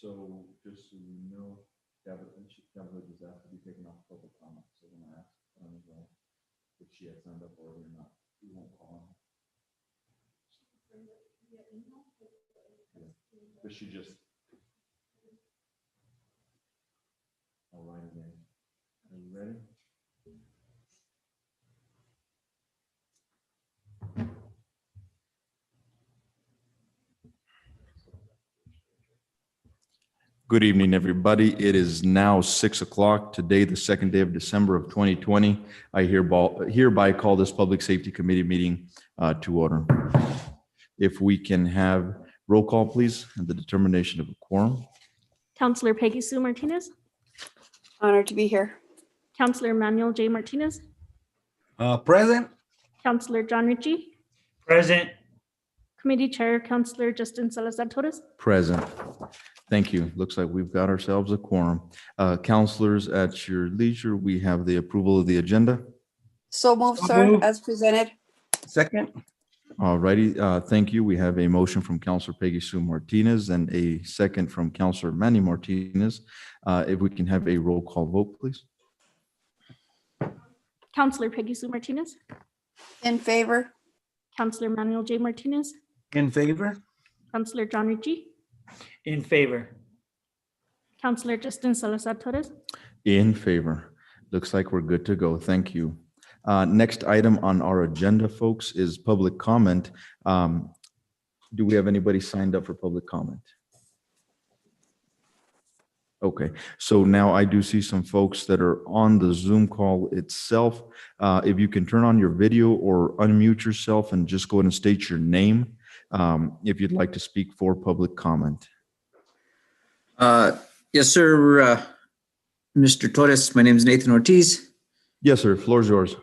So just so you know, Tabitha does have to be taken off public comment. So when I asked if she had signed up already or not, we won't call her. Yeah. But she just. All right, again. Are you ready? Good evening, everybody. It is now 6 o'clock today, the second day of December of 2020. I hereby call this Public Safety Committee meeting to order. If we can have roll call, please, and the determination of a quorum. Councillor Peggy Sue Martinez, Honored to be here. Councillor Manuel J. Martinez, Present. Councillor John Ritchie, Present. Committee Chair Councillor Justin Salazar Torres. Present. Thank you. Looks like we've got ourselves a quorum. Councilors, at your leisure, we have the approval of the agenda. So moved, So sir, moved. as presented. Second. All righty, thank you. We have a motion from Councilor Peggy Sue Martinez and a second from Councilor Manny Martinez. If we can have a roll call vote, please. Councillor Peggy Sue Martinez, In favor. Councillor Manuel J. Martinez, In favor. Councillor John Ritchie, In favor. Councillor Justin Salazar Torres. In favor. Looks like we're good to go. Thank you. Next item on our agenda, folks, is public comment. Do we have anybody signed up for public comment? Okay, so now I do see some folks that are on the Zoom call itself. If you can turn on your video or unmute yourself and just go ahead and state your name if you'd like to speak for public comment. Yes, sir. Mr. Torres, my name is Nathan Ortiz. Yes, sir. Floor is yours.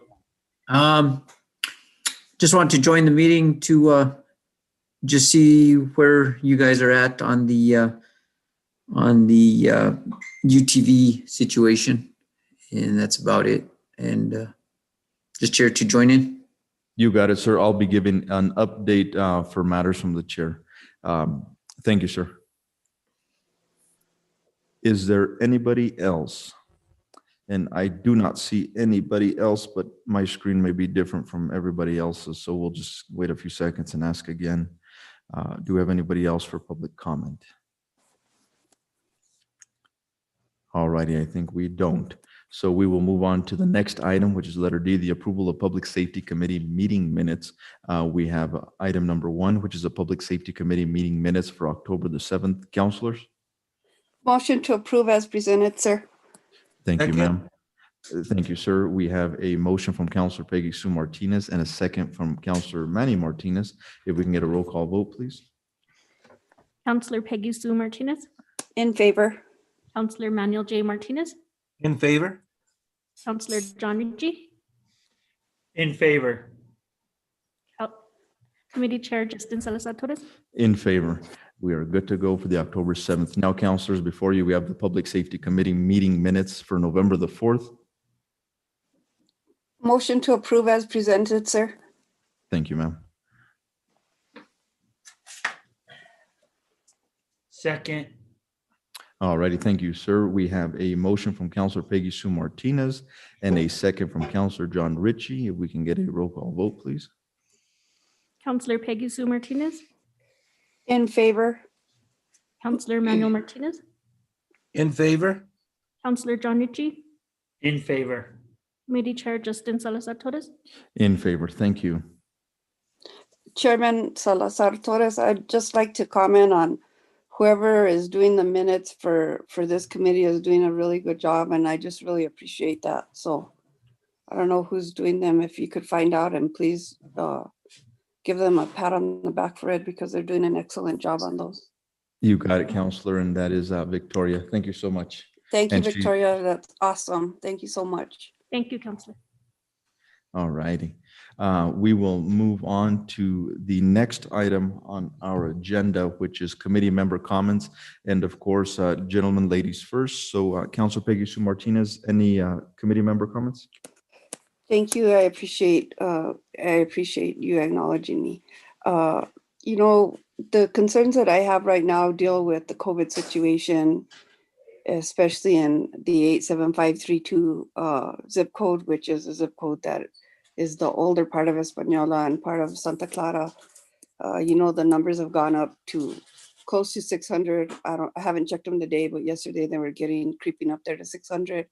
Just want to join the meeting to just see where you guys are at on the UTV situation, and that's about it. And just here to join in. You got it, sir. I'll be giving an update for matters from the chair. Thank you, sir. Is there anybody else? And I do not see anybody else, but my screen may be different from everybody else's, so we'll just wait a few seconds and ask again. Do we have anybody else for public comment? All righty, I think we don't. So we will move on to the next item, which is letter D, the approval of Public Safety Committee meeting minutes. We have item number 1, which is a Public Safety Committee meeting minutes for October the 7th. Councilors? Motion to approve as presented, sir. Thank you, Second. ma'am. Thank you, sir. We have a motion from Councilor Peggy Sue Martinez and a second from Councilor Manny Martinez. If we can get a roll call vote, please. Councillor Peggy Sue Martinez, In favor. Councillor Manuel J. Martinez, In favor. Councillor John Ritchie, In favor. Committee Chair Justin Salazar Torres. In favor. We are good to go for the October 7th. Now, councilors, before you, we have the Public Safety Committee meeting minutes for November the 4th. Motion to approve as presented, sir. Thank you, ma'am. Second. All righty, thank you, sir. We have a motion from Councilor Peggy Sue Martinez and a second from Councilor John Ritchie. If we can get a roll call vote, please. Councillor Peggy Sue Martinez, In favor. Councillor Manuel Martinez, In favor. Councillor John Ritchie, In favor. Committee Chair Justin Salazar Torres. In favor, thank you. Chairman Salazar Torres, I'd just like to comment on whoever is doing the minutes for this committee is doing a really good job, and I just really appreciate that. So I don't know who's doing them. If you could find out and please give them a pat on the back for it because they're doing an excellent job on those. You got it, Councilor, and that is Victoria. Thank you so much. Thank you, And she- Victoria. That's awesome. Thank you so much. Thank you, Councillor. All righty. We will move on to the next item on our agenda, which is committee member comments. And of course, gentlemen, ladies first. So Councilor Peggy Sue Martinez, any committee member comments? Thank you. I appreciate you acknowledging me. You know, the concerns that I have right now deal with the COVID situation, especially in the 87532 zip code, which is a zip code that is the older part of Española and part of Santa Clara. You know, the numbers have gone up to close to 600. I haven't checked them today, but yesterday they were creeping up there to 600. At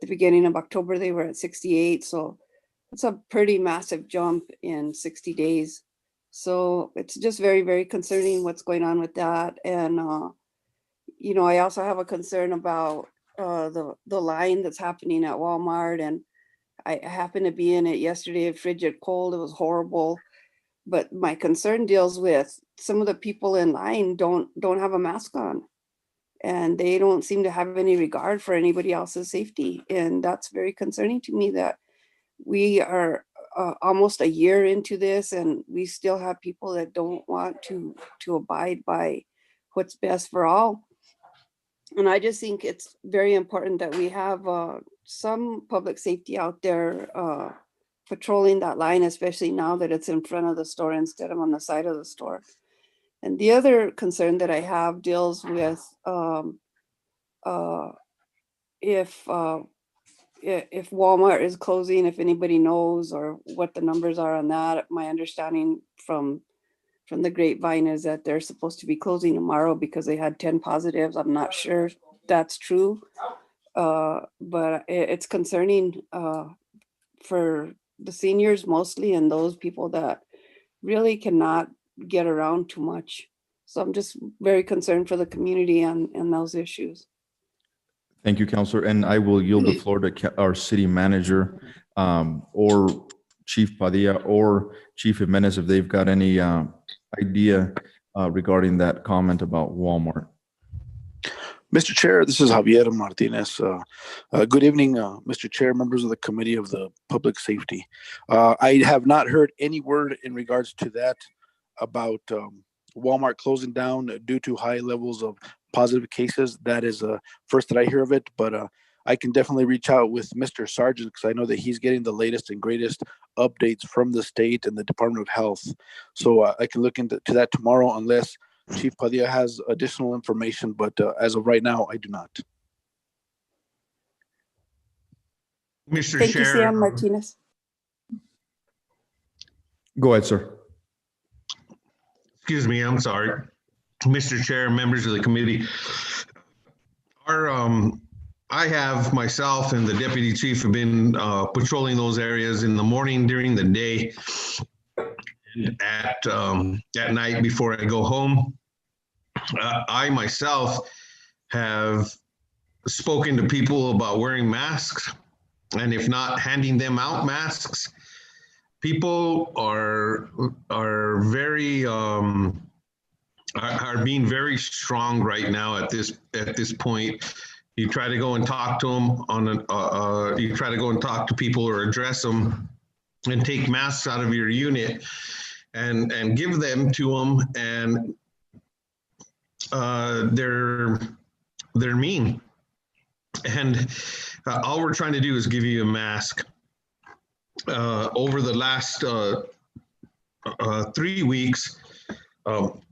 the beginning of October, they were at 68. So it's a pretty massive jump in 60 days. So it's just very, very concerning what's going on with that. And, you know, I also have a concern about the line that's happening at Walmart. And I happened to be in it yesterday, frigid cold. It was horrible. But my concern deals with some of the people in line don't have a mask on. And they don't seem to have any regard for anybody else's safety. And that's very concerning to me that we are almost a year into this and we still have people that don't want to abide by what's best for all. And I just think it's very important that we have some public safety out there patrolling that line, especially now that it's in front of the store instead of on the side of the store. And the other concern that I have deals with if Walmart is closing, if anybody knows or what the numbers are on that. My understanding from the grapevine is that they're supposed to be closing tomorrow because they had 10 positives. I'm not sure that's true, but it's concerning for the seniors mostly and those people that really cannot get around too much. So I'm just very concerned for the community and those issues. Thank you, Counselor. And I will yield the floor to our city manager or Chief Padilla or Chief Jimenez if they've got any idea regarding that comment about Walmart. Mr. Chair, this is Javier Martinez. Good evening, Mr. Chair, members of the Committee of the Public Safety. I have not heard any word in regards to that about Walmart closing down due to high levels of positive cases. That is first that I hear of it, but I can definitely reach out with Mr. Sargent because I know that he's getting the latest and greatest updates from the state and the Department of Health. So I can look into that tomorrow unless Chief Padilla has additional information, but as of right now, I do not. Mr. Thank you, Chair. Sam Martinez. Go ahead, sir. Excuse me, I'm sorry. Mr. Chair, members of the committee. I have myself and the deputy chief have been patrolling those areas in the morning, during the day, and at night before I go home. I myself have spoken to people about wearing masks, and if not, handing them out masks. People are very are being very strong right now at this point. You try to go and talk to them you try to go and talk to people or address them and take masks out of your unit and give them to them, and they're mean. And all we're trying to do is give you a mask. Over the last 3 weeks,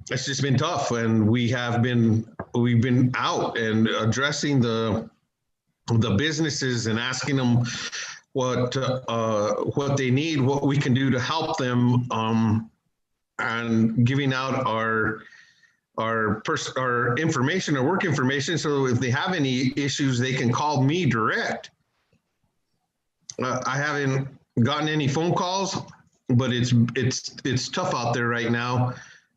it's just been tough, and we've been out and addressing the businesses and asking them what they need, what we can do to help them, and giving out our information, our work information, so if they have any issues, they can call me direct. I haven't gotten any phone calls, but it's tough out there right now.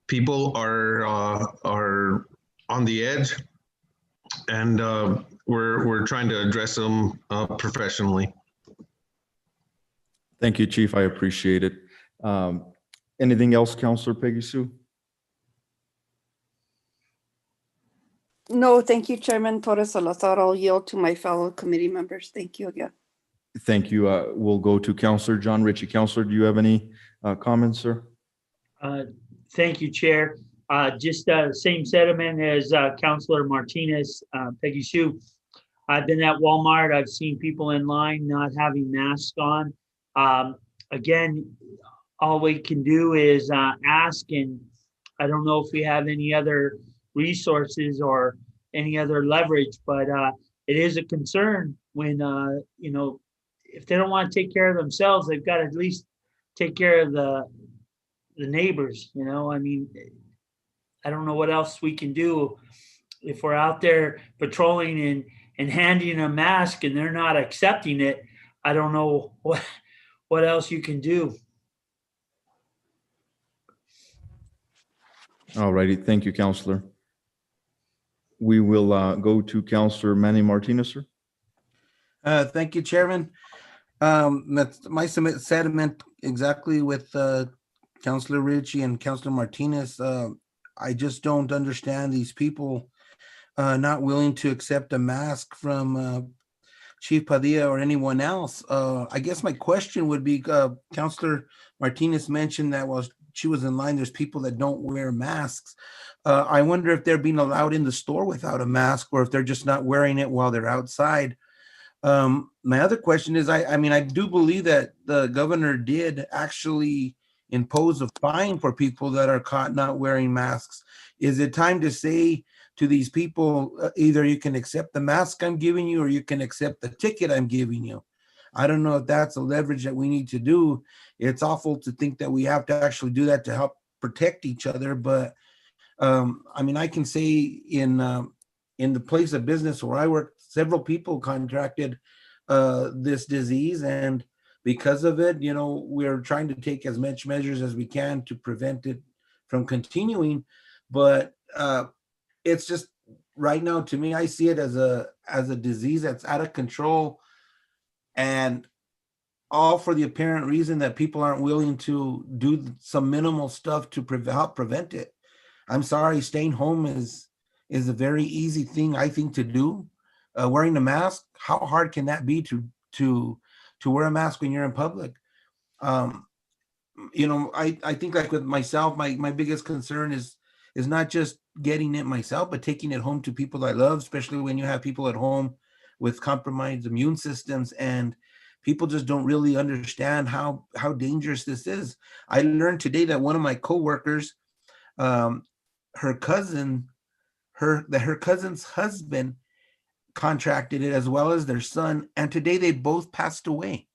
People are on the edge, and we're trying to address them professionally. Thank you, Chief. I appreciate it. Anything else, Counselor Peggy Sue? No, thank you, Chairman Torres Salazar. I'll yield to my fellow committee members. Thank you again. Thank you. We'll go to Counselor John Ritchie. Counselor, do you have any comments, sir? Thank you, Chair. Just same sentiment as Councilor Martinez, Peggy Sue. I've been at Walmart. I've seen people in line not having masks on. Again, all we can do is ask and I don't know if we have any other resources or any other leverage, but it is a concern when, you know, if they don't want to take care of themselves, they've got to at least take care of the neighbors, you know, I mean, I don't know what else we can do if we're out there patrolling and handing a mask and they're not accepting it. I don't know what else you can do. All righty. Thank you, Counselor. We will go to Counselor Manny Martinez, sir. Thank you, Chairman. That's my sentiment exactly with Councilor Ritchie and Councilor Martinez. I just don't understand these people not willing to accept a mask from Chief Padilla or anyone else. I guess my question would be, Councilor Martinez mentioned that while she was in line, there's people that don't wear masks. I wonder if they're being allowed in the store without a mask, or if they're just not wearing it while they're outside. My other question is, I mean, I do believe that the governor did actually impose a fine for people that are caught not wearing masks. Is it time to say to these people, either you can accept the mask I'm giving you, or you can accept the ticket I'm giving you? I don't know if that's a leverage that we need to do. It's awful to think that we have to actually do that to help protect each other. But I mean, I can say in the place of business where I work, several people contracted this disease, and because of it, you know, we're trying to take as much measures as we can to prevent it from continuing. But it's just right now, to me, I see it as a disease that's out of control, and all for the apparent reason that people aren't willing to do some minimal stuff to help prevent it. I'm sorry, staying home is a very easy thing, I think, to do. Wearing a mask, how hard can that be to wear a mask when you're in public? You know, I think, like with myself, my biggest concern is not just getting it myself, but taking it home to people I love, especially when you have people at home with compromised immune systems, and people just don't really understand how dangerous this is. I learned today that one of my coworkers, her cousin's husband contracted it, as well as their son, and today they both passed away.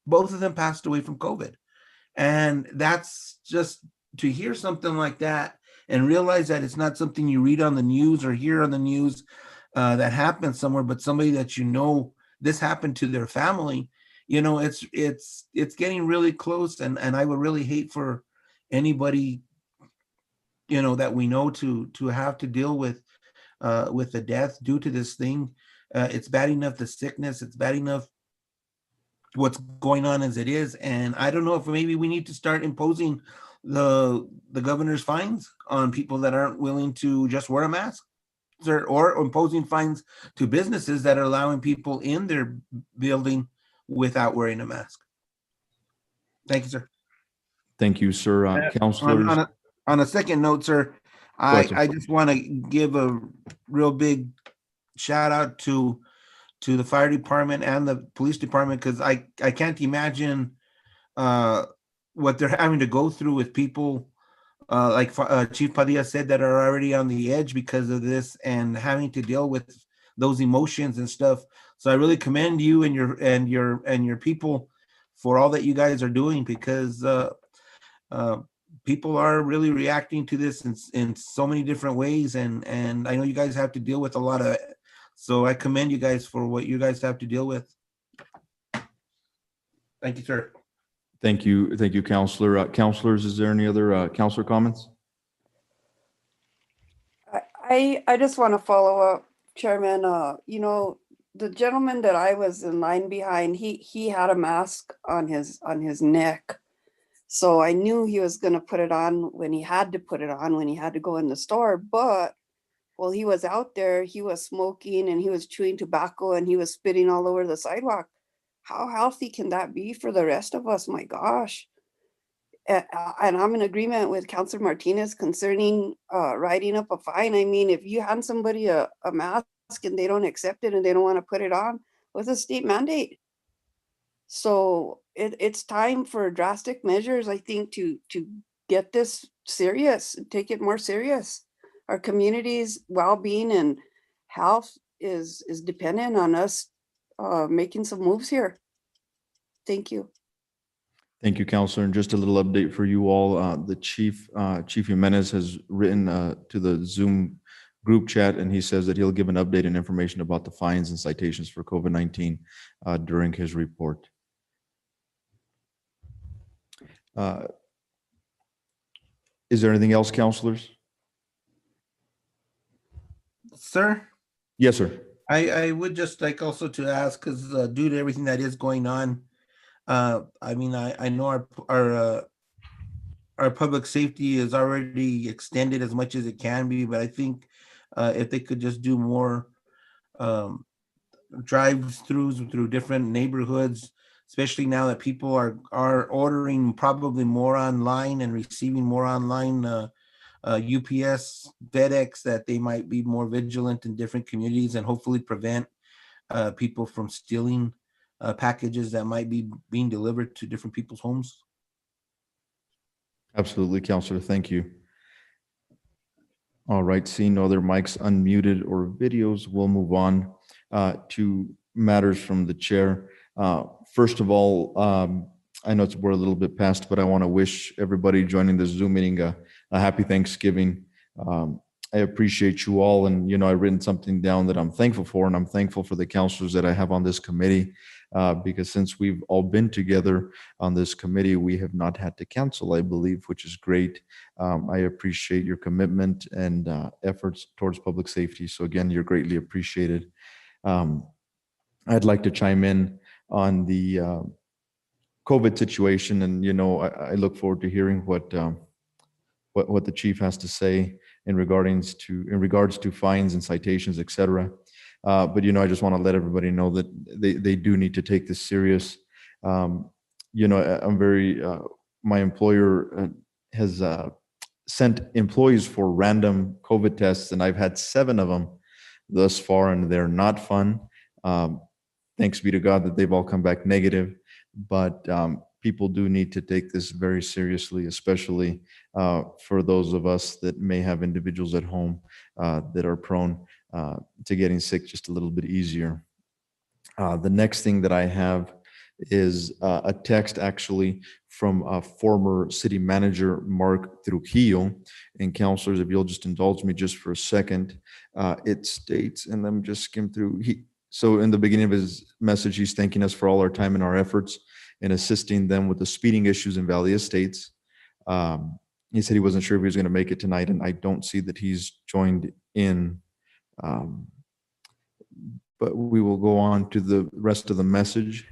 Both of them passed away from COVID. And that's just, to hear something like that and realize that it's not something you read on the news or hear on the news that happened somewhere, but somebody that, you know, this happened to their family. You know, it's getting really close, and I would really hate for anybody, you know, that we know to have to deal with the death due to this thing. It's bad enough, the sickness, it's bad enough what's going on as it is. And I don't know if maybe we need to start imposing the governor's fines on people that aren't willing to just wear a mask, or imposing fines to businesses that are allowing people in their building without wearing a mask. Thank you, sir. Thank you, sir. Counselors. On a second note, sir, I just want to give a real big shout out to the fire department and the police department, because I can't imagine what they're having to go through with people like Chief Padilla said, that are already on the edge because of this and having to deal with those emotions and stuff. So I really commend you and your people for all that you guys are doing, because people are really reacting to this in so many different ways, and I know you guys have to deal with a lot of it. So I commend you guys for what you guys have to deal with. Thank you, sir. Thank you, Counselor. Counselors, is there any other counselor comments? I just want to follow up, Chairman. You know, the gentleman that I was in line behind, he had a mask on his neck. So I knew he was going to put it on when he had to put it on, when he had to go in the store. But while he was out there, he was smoking and he was chewing tobacco and he was spitting all over the sidewalk. How healthy can that be for the rest of us? My gosh. And I'm in agreement with Councilor Martinez concerning writing up a fine. I mean, if you hand somebody a mask and they don't accept it and they don't want to put it on, what's a state mandate? So it's time for drastic measures, I think, to get this serious, take it more serious. Our community's well-being and health is dependent on us making some moves here. Thank you. Thank you, Counselor. And just a little update for you all. The Chief Jimenez has written to the Zoom group chat, and he says that he'll give an update and information about the fines and citations for COVID-19 during his report. Is there anything else, counselors? Sir, Yes, sir. I would just like also to ask, because due to everything that is going on, I mean, I know our public safety is already extended as much as it can be, but I think if they could just do more drive-throughs through different neighborhoods, especially now that people are ordering probably more online and receiving more online UPS, FedEx, that they might be more vigilant in different communities and hopefully prevent people from stealing packages that might be being delivered to different people's homes. Absolutely, Counselor. Thank you. All right, seeing no other mics unmuted or videos, we'll move on to matters from the chair. First of all, I know we're a little bit past, but I want to wish everybody joining the Zoom meeting a happy Thanksgiving. I appreciate you all, and I've written something down that I'm thankful for, and I'm thankful for the counselors that I have on this committee, because since we've all been together on this committee, we have not had to cancel, I believe, which is great. I appreciate your commitment and efforts towards public safety. So again, you're greatly appreciated. I'd like to chime in on the COVID situation, and I look forward to hearing what the chief has to say in regards to fines and citations, et cetera. But I just want to let everybody know that they do need to take this serious. I'm very my employer has sent employees for random COVID tests, and I've had 7 of them thus far, and they're not fun. Thanks be to God that they've all come back negative, but people do need to take this very seriously, especially for those of us that may have individuals at home that are prone to getting sick just a little bit easier. The next thing that I have is a text actually from former city manager Mark Trujillo. And counselors, if you'll just indulge me just for a second, it states, and let me just skim through. So in the beginning of his message, he's thanking us for all our time and our efforts in assisting them with the speeding issues in Valley Estates. He said he wasn't sure if he was going to make it tonight, and I don't see that he's joined in. But we will go on to the rest of the message.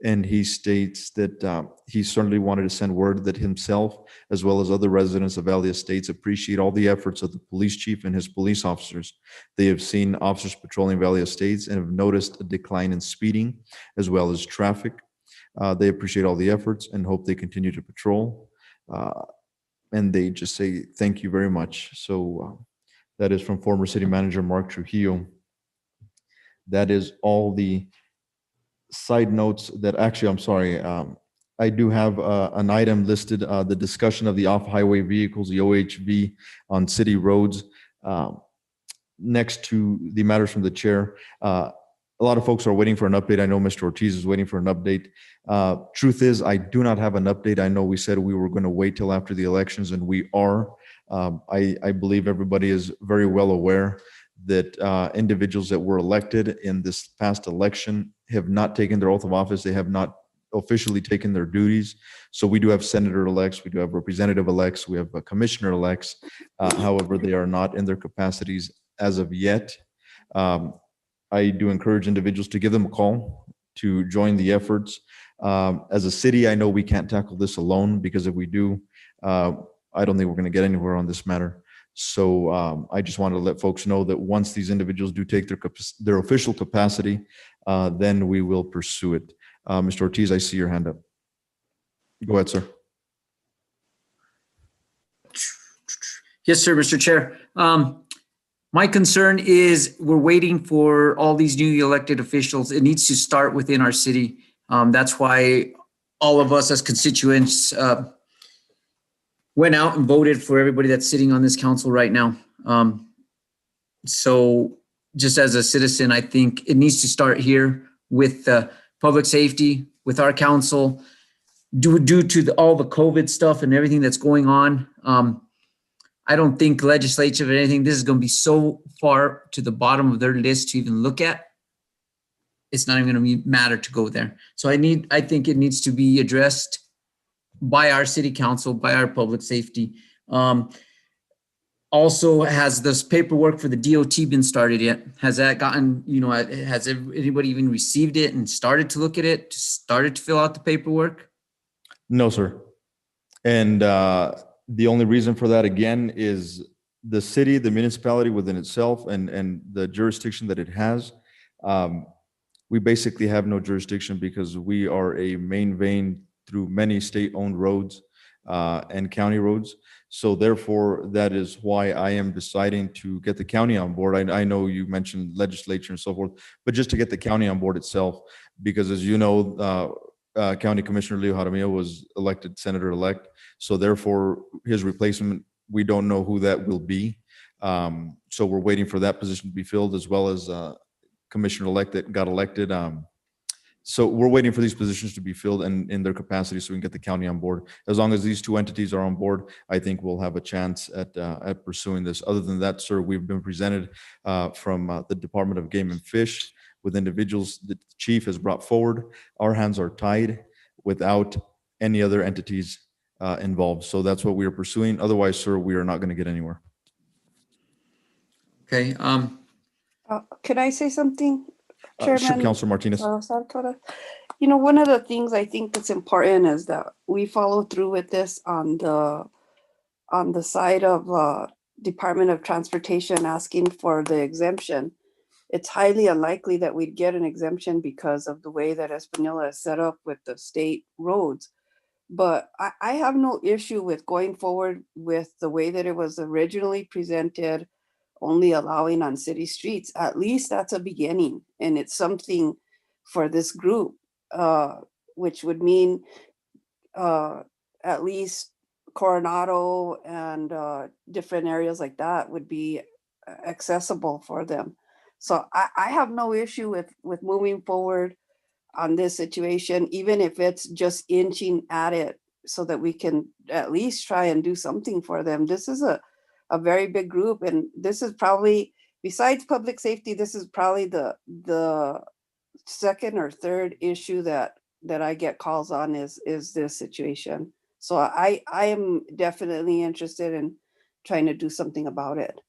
And he states that he certainly wanted to send word that himself, as well as other residents of Valley Estates, appreciate all the efforts of the police chief and his police officers. They have seen officers patrolling Valley Estates and have noticed a decline in speeding as well as traffic. They appreciate all the efforts and hope they continue to patrol. And they just say, thank you very much. So that is from former city manager Mark Trujillo. That is all the side notes that actually, I'm sorry, I do have an item listed, the discussion of the off-highway vehicles, the OHV on city roads. Next to the matters from the chair, a lot of folks are waiting for an update. I know Mr. Ortiz is waiting for an update. Truth is, I do not have an update. I know we said we were going to wait till after the elections, and we are. I believe everybody is very well aware that individuals that were elected in this past election have not taken their oath of office. They have not officially taken their duties. So we do have senator-elects, we do have representative-elects, we have commissioner-elects. However, they are not in their capacities as of yet. I do encourage individuals to give them a call to join the efforts. As a city, I know we can't tackle this alone, because if we do, I don't think we're going to get anywhere on this matter. So I just wanted to let folks know that once these individuals do take their official capacity, then we will pursue it. Mr. Ortiz, I see your hand up. Go ahead, sir. Yes, sir, Mr. Chair. My concern is we're waiting for all these new elected officials. It needs to start within our city. That's why all of us as constituents went out and voted for everybody that's sitting on this council right now. So just as a citizen, I think it needs to start here with public safety, with our council, due to all the COVID stuff and everything that's going on. I don't think legislature or anything, this is going to be so far to the bottom of their list to even look at. It's not even going to matter to go there. So I think it needs to be addressed by our city council, by our public safety. Also, has this paperwork for the DOT been started yet? Has that gotten, has anybody even received it and started to look at it, started to fill out the paperwork? No, sir. And the only reason for that, again, is the city, the municipality within itself and the jurisdiction that it has. We basically have no jurisdiction because we are a main vein through many state-owned roads and county roads. So therefore, that is why I am deciding to get the county on board. I know you mentioned legislature and so forth, but just to get the county on board itself, because as you know, County Commissioner Leo Jaramillo was elected senator-elect. So therefore, his replacement, we don't know who that will be. So we're waiting for that position to be filled, as well as Commissioner-elect that got elected. So we're waiting for these positions to be filled and in their capacity so we can get the county on board. As long as these two entities are on board, I think we'll have a chance at pursuing this. Other than that, sir, we've been presented from the Department of Game and Fish with individuals that the chief has brought forward. Our hands are tied without any other entities involved. So that's what we are pursuing. Otherwise, sir, we are not going to get anywhere. Okay. Could I say something, Sure, Chairman? Councilor Martinez. Sartora? One of the things I think that's important is that we follow through with this on the side of Department of Transportation asking for the exemption. It's highly unlikely that we'd get an exemption because of the way that Espanola is set up with the state roads. But I have no issue with going forward with the way that it was originally presented, only allowing on city streets. At least that's a beginning, and it's something for this group, which would mean at least Coronado and different areas like that would be accessible for them. So I have no issue with moving forward on this situation, even if it's just inching at it so that we can at least try and do something for them. This is a very big group, and this is probably, besides public safety, this is probably the second or third issue that I get calls on is this situation. So I am definitely interested in trying to do something about it.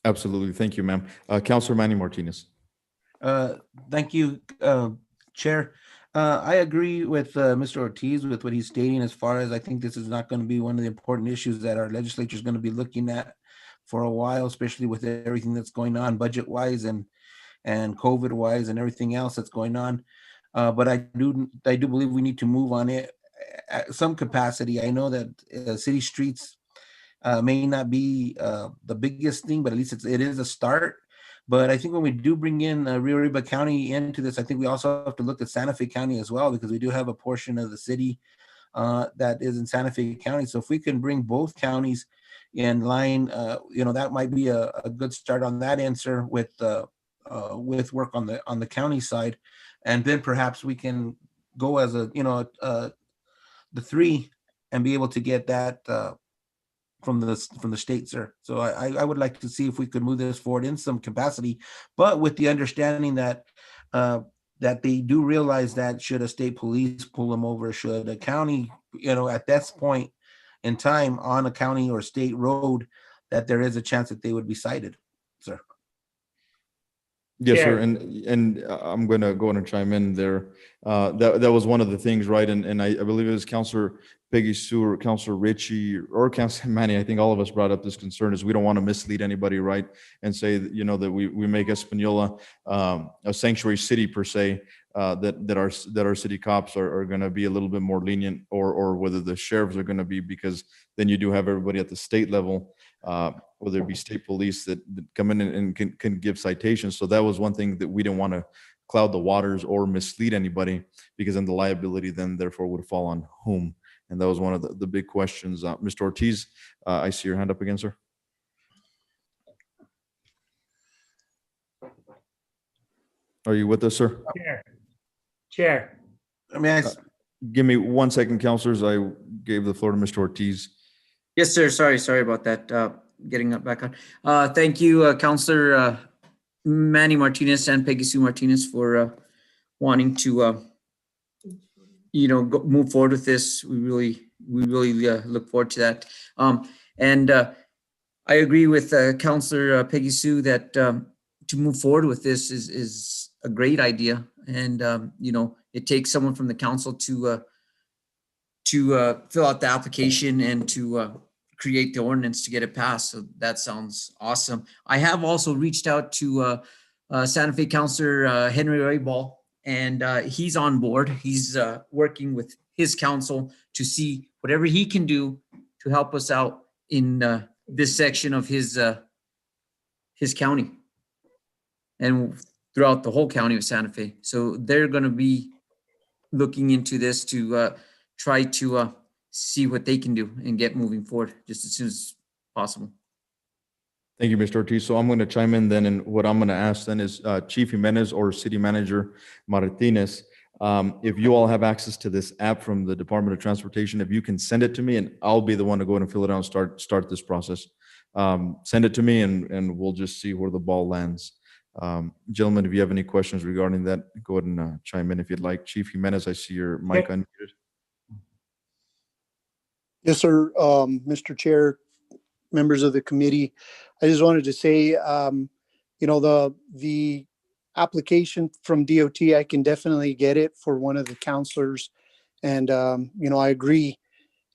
Absolutely. Thank you, ma'am. Councilor Manny Martinez. Thank you, Chair. I agree with Mr. Ortiz with what he's stating, as far as I think this is not going to be one of the important issues that our legislature is going to be looking at for a while, especially with everything that's going on budget-wise and COVID-wise and everything else that's going on. But I do believe we need to move on it at some capacity. I know that city streets may not be the biggest thing, but at least it is a start. But I think when we do bring in Rio Arriba County into this, I think we also have to look at Santa Fe County as well, because we do have a portion of the city that is in Santa Fe County. So if we can bring both counties in line, that might be a good start on that answer with work on the county side, and then perhaps we can go as the three and be able to get that from the state, sir. So I would like to see if we could move this forward in some capacity, but with the understanding that that they do realize that should a state police pull them over, should a county, at this point in time on a county or state road, that there is a chance that they would be cited, sir. Yes, sir. Chair. And I'm going to go in and chime in there. That was one of the things, right? And I believe it was Councilor Peggy Sue or Councilor Richie or Councilor Manny. I think all of us brought up this concern, is we don't want to mislead anybody, right? And say that, that we make Espanola a sanctuary city per se, that our city cops are going to be a little bit more lenient, or whether the sheriffs are going to be, because then you do have everybody at the state level, whether it be state police that come in and can give citations. So that was one thing that we didn't want to cloud the waters or mislead anybody, because then the liability then therefore would fall on whom. And that was one of the big questions. Mr. Ortiz, I see your hand up again, sir. Are you with us, sir? Chair. I mean, Give me 1 second, counselors. I gave the floor to Mr. Ortiz. Yes, sir. Sorry about that. Getting up back on. Thank you, Counselor Manny Martinez and Peggy Sue Martinez for wanting to, move forward with this. We really look forward to that. And I agree with Counselor Peggy Sue that to move forward with this is a great idea. And, it takes someone from the council to fill out the application and to create the ordinance to get it passed. So that sounds awesome. I have also reached out to Santa Fe Councilor Henry Roybal, and he's on board. He's working with his council to see whatever he can do to help us out in this section of his county and throughout the whole county of Santa Fe. So they're going to be looking into this to try to see what they can do and get moving forward just as soon as possible. Thank you, Mr. Ortiz. So I'm going to chime in then, and what I'm going to ask then is Chief Jimenez or City Manager Martinez, if you all have access to this app from the Department of Transportation, if you can send it to me, and I'll be the one to go ahead and fill it out and start this process. Send it to me, and we'll just see where the ball lands. Gentlemen, if you have any questions regarding that, go ahead and chime in if you'd like. Chief Jimenez, I see your mic unmuted. Yes, sir. Mr. Chair, members of the committee, I just wanted to say, the application from DOT, I can definitely get it for one of the counselors. And, I agree.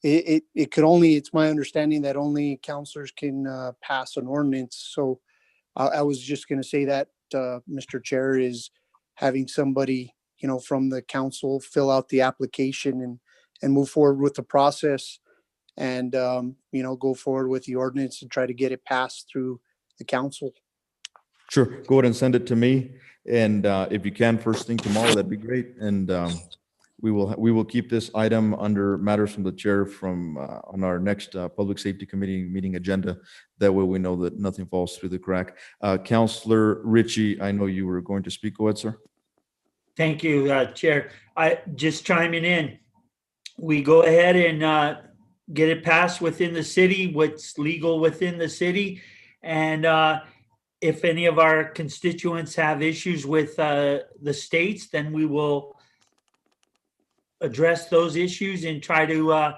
It could only, it's my understanding that only counselors can pass an ordinance. So I was just going to say that, Mr. Chair, is having somebody, from the council fill out the application and move forward with the process and, go forward with the ordinance and try to get it passed through the council. Sure. Go ahead and send it to me. And if you can, first thing tomorrow, that'd be great. And we will keep this item under matters from the chair from on our next Public Safety Committee meeting agenda. That way we know that nothing falls through the crack. Councilor Ritchie, I know you were going to speak. Go ahead, sir. Thank you, Chair. I just chiming in. We go ahead and get it passed within the city, what's legal within the city. And if any of our constituents have issues with the states, then we will address those issues and try to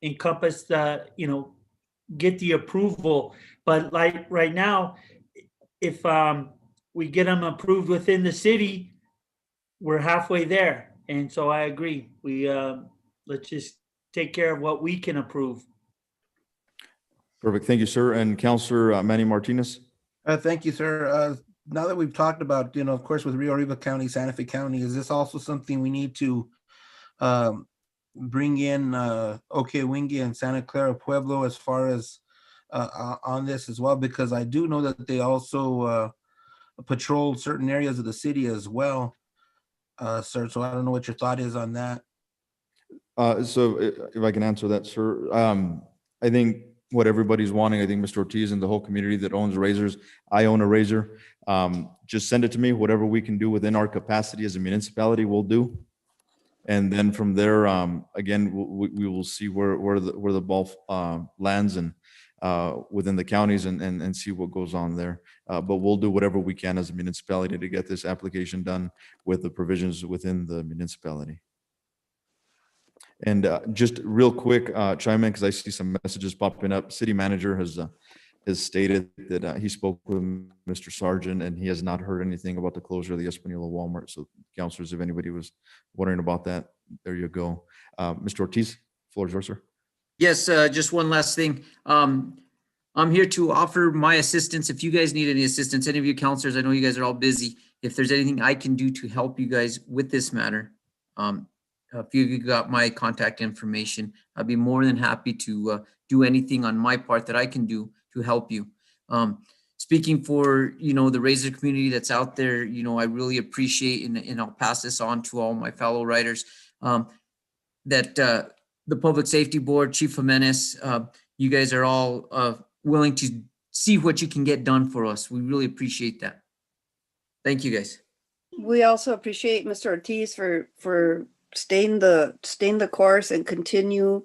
encompass the, get the approval. But like right now, if we get them approved within the city, we're halfway there. And so I agree. We let's just take care of what we can approve. Perfect. Thank you, sir. And Councilor Manny Martinez. Thank you, sir. Now that we've talked about, of course, with Rio Arriba County, Santa Fe County, is this also something we need to bring in Okewingi and Santa Clara Pueblo as far as on this as well? Because I do know that they also patrol certain areas of the city as well, sir. So I don't know what your thought is on that. So if I can answer that, sir, I think what everybody's wanting, I think Mr. Ortiz and the whole community that owns razors, I own a razor. Just send it to me. Whatever we can do within our capacity as a municipality, we'll do. And then from there, again, we will see where the ball lands and within the counties and see what goes on there. But we'll do whatever we can as a municipality to get this application done with the provisions within the municipality. And just real quick, chime in because I see some messages popping up. City manager has stated that he spoke with Mr. Sargent and he has not heard anything about the closure of the Espanola Walmart. So councilors, if anybody was wondering about that, there you go. Mr. Ortiz, floor is yours, sir. Yes, just one last thing. I'm here to offer my assistance. If you guys need any assistance, any of you counselors, I know you guys are all busy. If there's anything I can do to help you guys with this matter, a few of you got my contact information. I'd be more than happy to do anything on my part that I can do to help you. Speaking for, the razor community that's out there, I really appreciate, and I'll pass this on to all my fellow writers, that the the Public Safety Board, Chief Jimenez, you guys are all willing to see what you can get done for us. We really appreciate that. Thank you, guys. We also appreciate Mr. Ortiz for staying the course and continue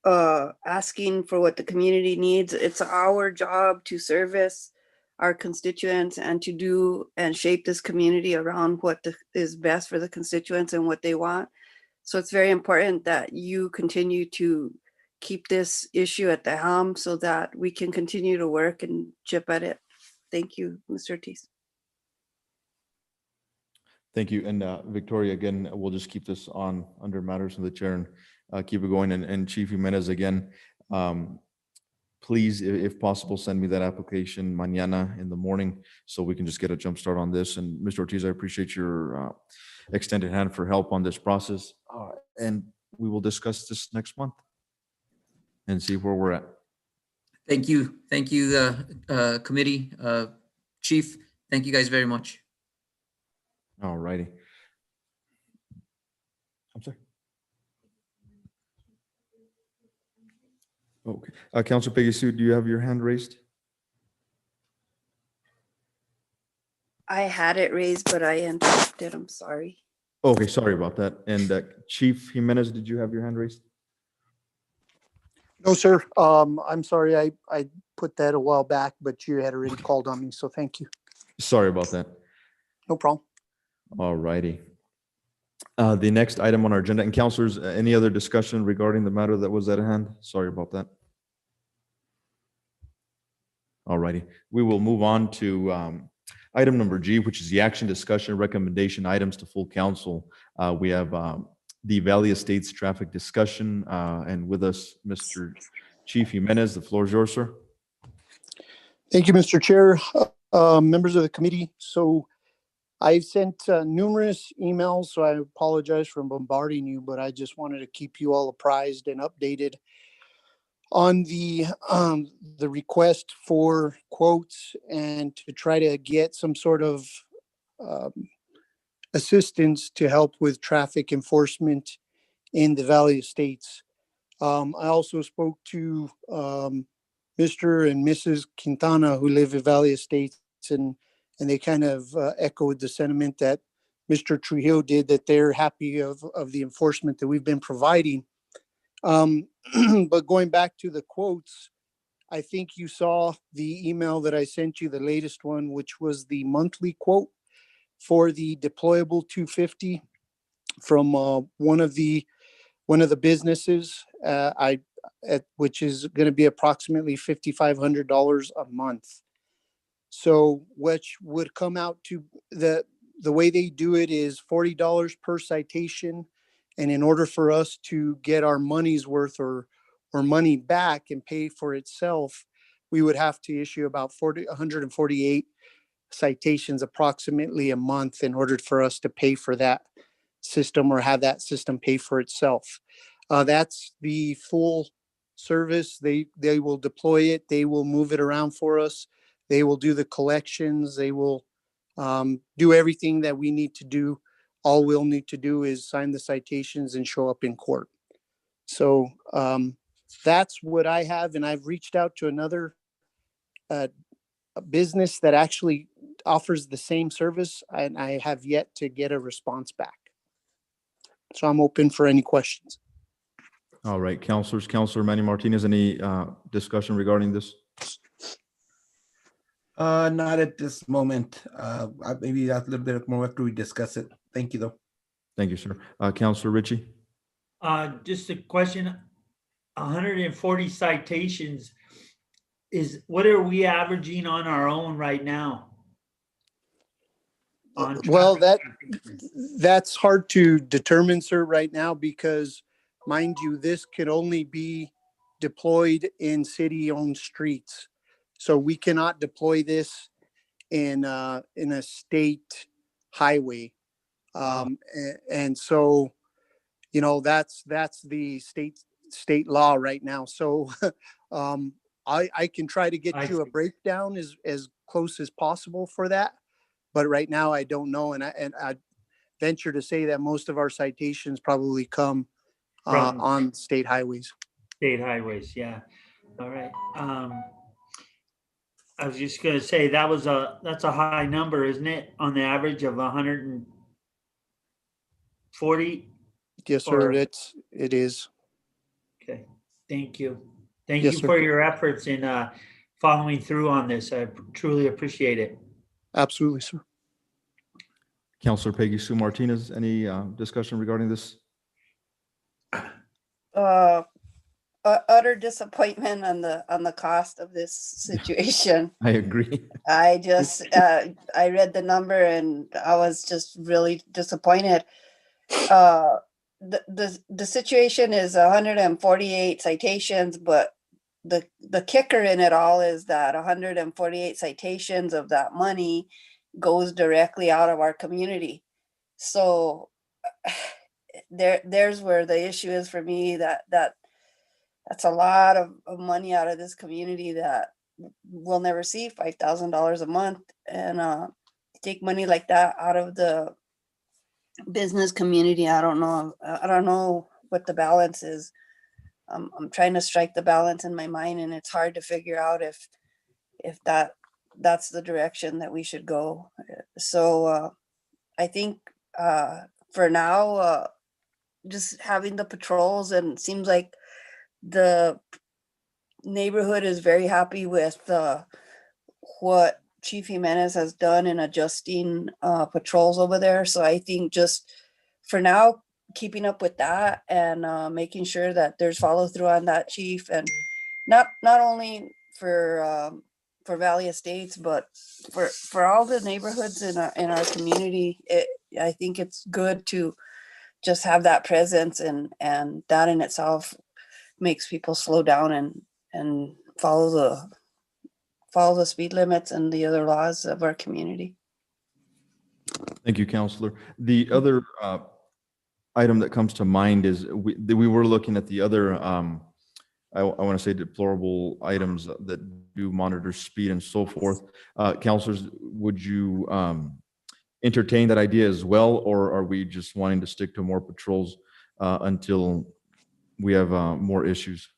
asking for what the community needs. It's our job to service our constituents and to do and shape this community around what is best for the constituents and what they want. So it's very important that you continue to keep this issue at the helm so that we can continue to work and chip at it. Thank you, Mr. Ortiz. Thank you. And Victoria, again, we'll just keep this on under matters from the chair and keep it going. And Chief Jimenez, again, please, if possible, send me that application mañana in the morning so we can just get a jump start on this. And Mr. Ortiz, I appreciate your extended hand for help on this process. And we will discuss this next month and see where we're at. Thank you. Thank you, committee, Chief. Thank you guys very much. All righty. I'm sorry. Okay. Councilor Peggy Sue, do you have your hand raised? I had it raised, but I interrupted. I'm sorry. Okay, sorry about that. And Chief Jimenez, did you have your hand raised? No, sir. I'm sorry. I put that a while back, but you had already called on me, so thank you. Sorry about that. No problem. All righty. The next item on our agenda, and councilors, any other discussion regarding the matter that was at hand? Sorry about that. All righty. We will move on to item number G, which is the action discussion recommendation items to full council. We have the Valley Estates traffic discussion, and with us, Mr. Chief Jimenez. The floor is yours, sir. Thank you, Mr. Chair, members of the committee. So I've sent numerous emails, so I apologize for bombarding you, but I just wanted to keep you all apprised and updated on the request for quotes and to try to get some sort of assistance to help with traffic enforcement in the Valley Estates. I also spoke to Mr. and Mrs. Quintana, who live in Valley Estates, and they kind of echoed the sentiment that Mr. Trujillo did, that they're happy of the enforcement that we've been providing. But going back to the quotes, I think you saw the email that I sent you, the latest one, which was the monthly quote for the deployable 250 from one of the businesses, which is going to be approximately $5,500 a month. So which would come out to the way they do it is $40 per citation. And in order for us to get our money's worth or money back and pay for itself, we would have to issue about 148 citations approximately a month in order for us to pay for that system or have that system pay for itself. That's the full service. They will deploy it. They will move it around for us. They will do the collections. They will do everything that we need to do. All we'll need to do is sign the citations and show up in court. So that's what I have. And I've reached out to another a business that actually offers the same service, and I have yet to get a response back. So I'm open for any questions. All right, councilors, Councilor Manny Martinez, any discussion regarding this? Not at this moment. Maybe that's a little bit more after we discuss it. Thank you, though. Thank you, sir. Councilor Ritchie? Just a question, 140 citations, what are we averaging on our own right now? Well, that's hard to determine, sir, right now, because mind you, this could only be deployed in city-owned streets. So we cannot deploy this in a state highway. And so, you know, that's the state law right now. So I can try to get you a breakdown as close as possible for that. But right now I don't know. And I venture to say that most of our citations probably come From- on state highways. State highways, yeah. All right. I was just gonna say, that's a high number, isn't it? On the average of 140? Yes, sir. Or- It is. Okay, thank you. Thank Yes, you sir. for your efforts in following through on this. I truly appreciate it. Absolutely, sir. Counselor Peggy Sue Martinez, any discussion regarding this? Utter disappointment on the cost of this situation. I agree. I just, I read the number and I was just really disappointed. The situation is 148 citations, but the kicker in it all is that 148 citations of that money goes directly out of our community. So there's where the issue is for me, that's a lot of money out of this community that will never see $5,000 a month. And take money like that out of the business community, I don't know what the balance is. I'm trying to strike the balance in my mind, and it's hard to figure out if that's the direction that we should go. So I think for now, just having the patrols, and it seems like the neighborhood is very happy with what Chief Jimenez has done in adjusting patrols over there. So I think just for now, keeping up with that and making sure that there's follow through on that, Chief, and not only for Valley Estates, but for all the neighborhoods in our community. I think it's good to just have that presence, and that in itself makes people slow down and follow the speed limits and the other laws of our community. Thank you, Counselor. The other item that comes to mind is we were looking at the other, I want to say deplorable items that do monitor speed and so forth. Counselors, would you entertain that idea as well, or are we just wanting to stick to more patrols until we have more issues?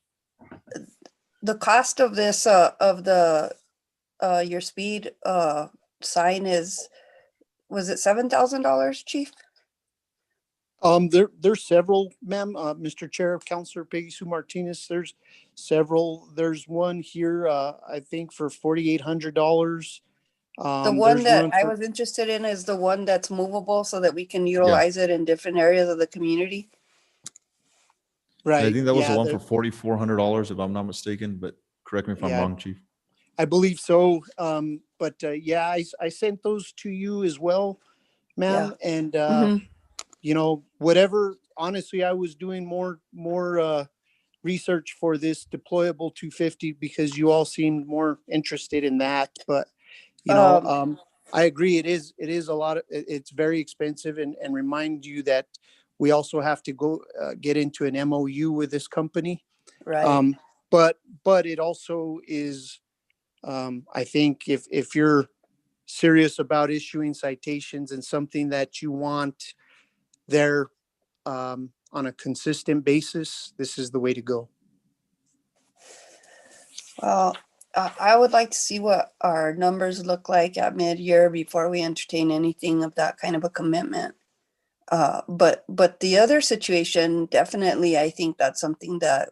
The cost of this, of the your speed sign was it $7,000, Chief? There's several, ma'am, Mr. Chair, Counselor Peggy Sue Martinez, there's several. There's one here, I think for $4,800. The one that I for- was interested in is the one that's movable so that we can utilize it in different areas of the community. Right. I think that was the yeah, one there- for $4,400, if I'm not mistaken, but correct me if I'm Yeah. wrong, Chief. I believe so. But yeah, I sent those to you as well, ma'am. And, Mhm. you know, whatever, honestly, I was doing more research for this deployable 250 because you all seemed more interested in that. But, you know, I agree. It is a lot of, it's very expensive, and remind you that we also have to go get into an MOU with this company. Right. But it also is, I think if you're serious about issuing citations and something that you want there on a consistent basis, this is the way to go. Well, I would like to see what our numbers look like at mid-year before we entertain anything of that kind of a commitment. But the other situation, definitely, I think that's something that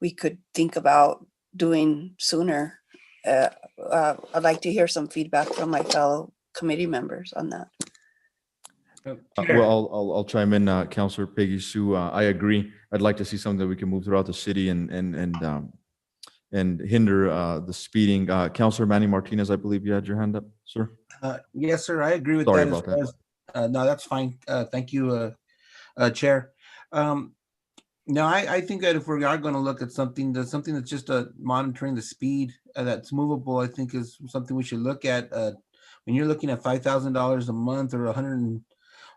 we could think about doing sooner. I'd like to hear some feedback from my fellow committee members on that. Sure. Well, I'll chime in, Counselor Peggy Sue. I agree. I'd like to see something that we can move throughout the city and hinder the speeding. Counselor Manny Martinez, I believe you had your hand up, sir. Yes, sir. I agree with Sorry that. about that. No, that's fine. Thank you, Chair. No, I think that if we are going to look at something that's just monitoring the speed that's movable, I think is something we should look at. When you're looking at $5,000 a month or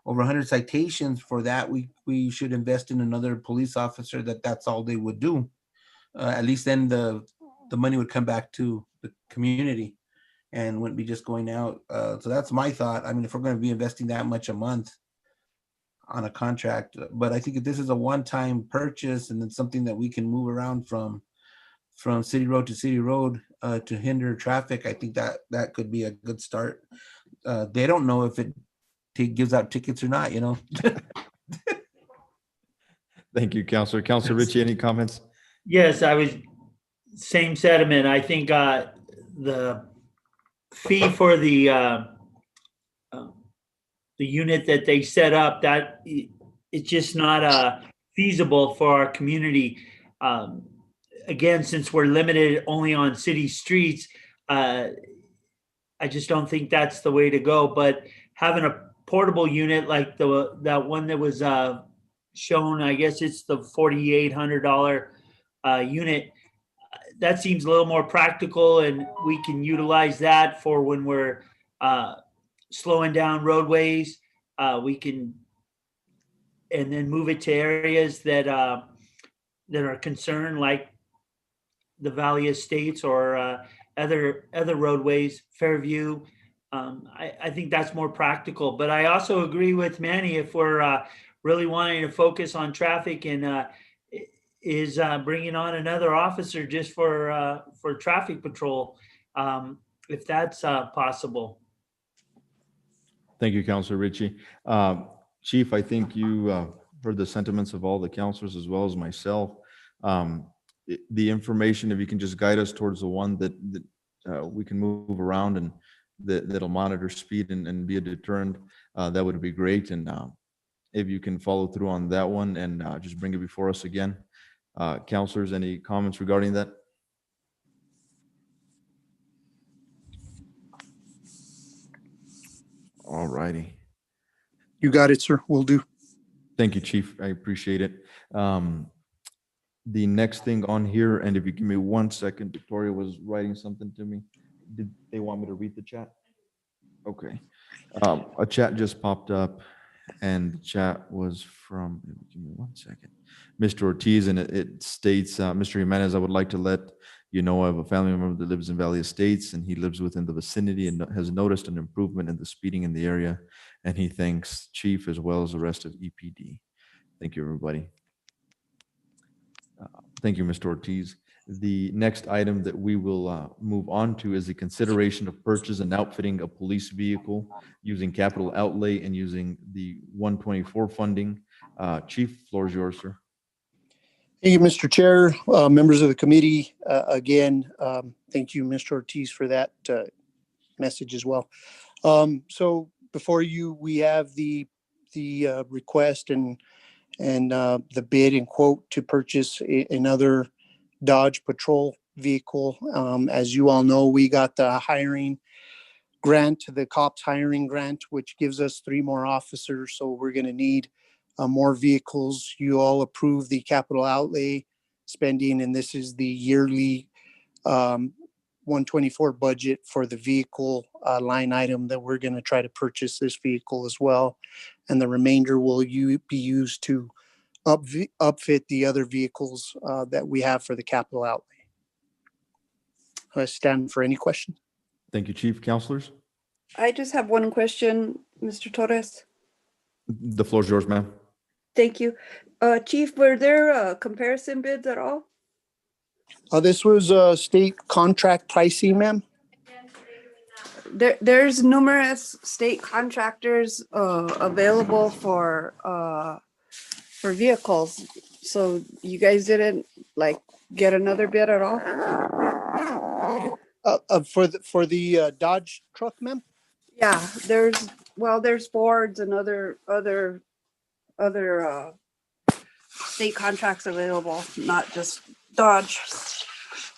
over 100 citations for that, we should invest in another police officer that's all they would do. At least then the money would come back to the community and wouldn't be just going out. So that's my thought. I mean, if we're going to be investing that much a month, on a contract, but I think if this is a one-time purchase and it's something that we can move around from city road to city road to hinder traffic, I think that could be a good start. They don't know if it gives out tickets or not, you know? Thank you, Counselor. Counselor Ritchie, any comments? Yes, I was, same sentiment. I think the fee for the unit that they set up, that it's just not feasible for our community. Again, since we're limited only on city streets, I just don't think that's the way to go. But having a portable unit like that one that was shown, I guess it's the $4,800 unit, that seems a little more practical, and we can utilize that for when we're slowing down roadways. We can, and then move it to areas that are concerned, like the Valley Estates or other roadways, Fairview. I think that's more practical. But I also agree with Manny, if we're really wanting to focus on traffic and is bringing on another officer just for traffic patrol, if that's possible. Thank you, Counselor Ritchie. Chief, I think you heard the sentiments of all the counselors as well as myself. The information, if you can just guide us towards the one that we can move around and that'll monitor speed and be a deterrent, that would be great. And if you can follow through on that one and just bring it before us again. Counselors, any comments regarding that? All righty. You got it, sir. Will do. Thank you, Chief. I appreciate it. The next thing on here, and if you give me 1 second, Victoria was writing something to me. Did they want me to read the chat? Okay. A chat just popped up, and the chat was from, give me 1 second, Mr. Ortiz, and it states, Mr. Jimenez, I would like to let you know I have a family member that lives in Valley Estates, and he lives within the vicinity and has noticed an improvement in the speeding in the area, and he thanks Chief as well as the rest of EPD. Thank you, everybody. Thank you, Mr. Ortiz. The next item that we will move on to is the consideration of purchase and outfitting a police vehicle using capital outlay and using the 124 funding. Chief, floor is yours, sir. Thank you, Mr. Chair, members of the committee. Again, thank you, Mr. Ortiz, for that message as well. So before you, we have the request and the bid and quote to purchase another Dodge Patrol vehicle. As you all know, we got the hiring grant, the cops hiring grant, which gives us 3 more officers. So we're going to need more vehicles. You all approve the capital outlay spending, and this is the yearly 124 budget for the vehicle line item that we're going to try to purchase this vehicle as well. And the remainder will be used to upfit the other vehicles that we have for the capital outlay. I stand for any questions. Thank you, Chief. Counselors? I just have one question, Mr. Torres. The floor is yours, ma'am. Thank you. Chief, were there comparison bids at all? This was state contract pricing, ma'am. There's numerous state contractors available for vehicles. So you guys didn't get another bid at all? For the Dodge truck, ma'am? Yeah, there's Fords and other state contracts available, not just Dodge.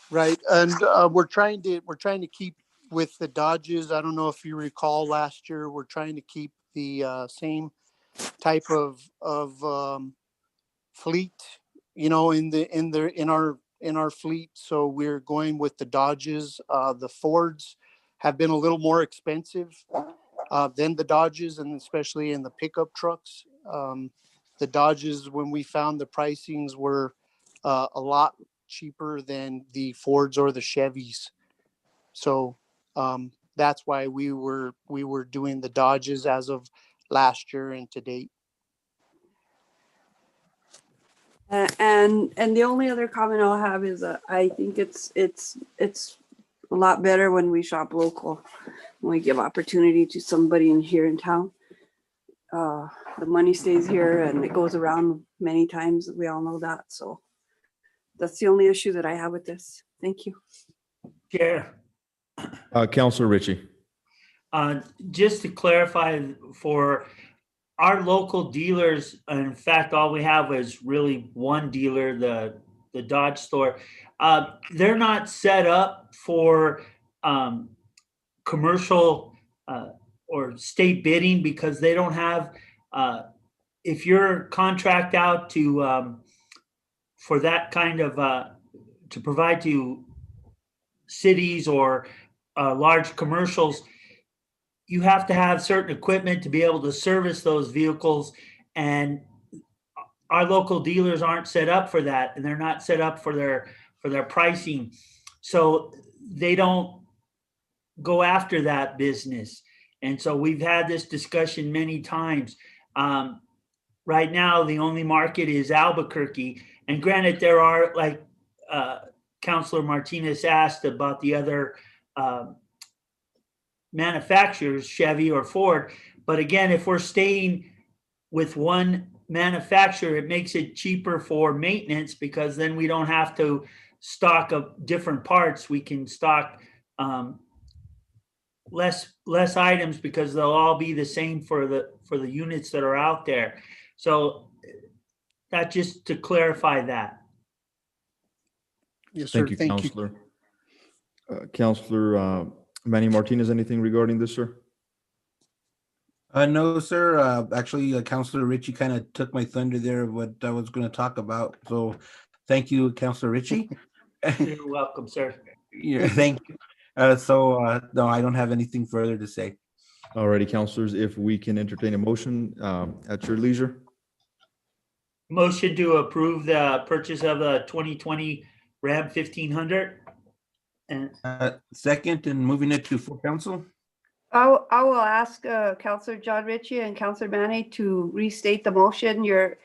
Right, and we're trying to keep with the Dodges. I don't know if you recall last year, we're trying to keep the same type of fleet, in our fleet. So we're going with the Dodges. The Fords have been a little more expensive than the Dodges, and especially in the pickup trucks. The Dodges, when we found the pricings, were a lot cheaper than the Fords or the Chevys. So that's why we were doing the Dodges as of last year and to date. And the only other comment I'll have is I think it's a lot better when we shop local, when we give opportunity to somebody here in town. The money stays here and it goes around many times. We all know that. So that's the only issue that I have with this. Thank you. Chair, Counselor Ritchie. just to clarify for our local dealers, in fact, all we have is really one dealer, the Dodge store. They're not set up for commercial or state bidding because they don't have, if you're contract out to for that kind of to provide to cities or large commercials, you have to have certain equipment to be able to service those vehicles, and our local dealers aren't set up for that, and they're not set up for their pricing, so they don't go after that business. And so we've had this discussion many times. Right now, the only market is Albuquerque, and granted, there are, like Councilor Martinez asked about the other manufacturers, Chevy or Ford. But again, if we're staying with one manufacturer, it makes it cheaper for maintenance because then we don't have to stock up different parts. We can stock less items because they'll all be the same for the units that are out there. So that just to clarify that. Yes, sir. Thank you, Counselor. Counselor Manny Martinez, anything regarding this, sir? No, sir. Actually, Counselor Ritchie kind of took my thunder there of what I was going to talk about. So thank you, Counselor Ritchie. You're welcome, sir. Yeah, thank you. No, I don't have anything further to say. All righty, counselors, if we can entertain a motion at your leisure. Motion to approve the purchase of a 2020 Ram 1500. And Second, and moving it to full council. I will ask Councilor John Ritchie and Councilor Manny to restate the motion. You're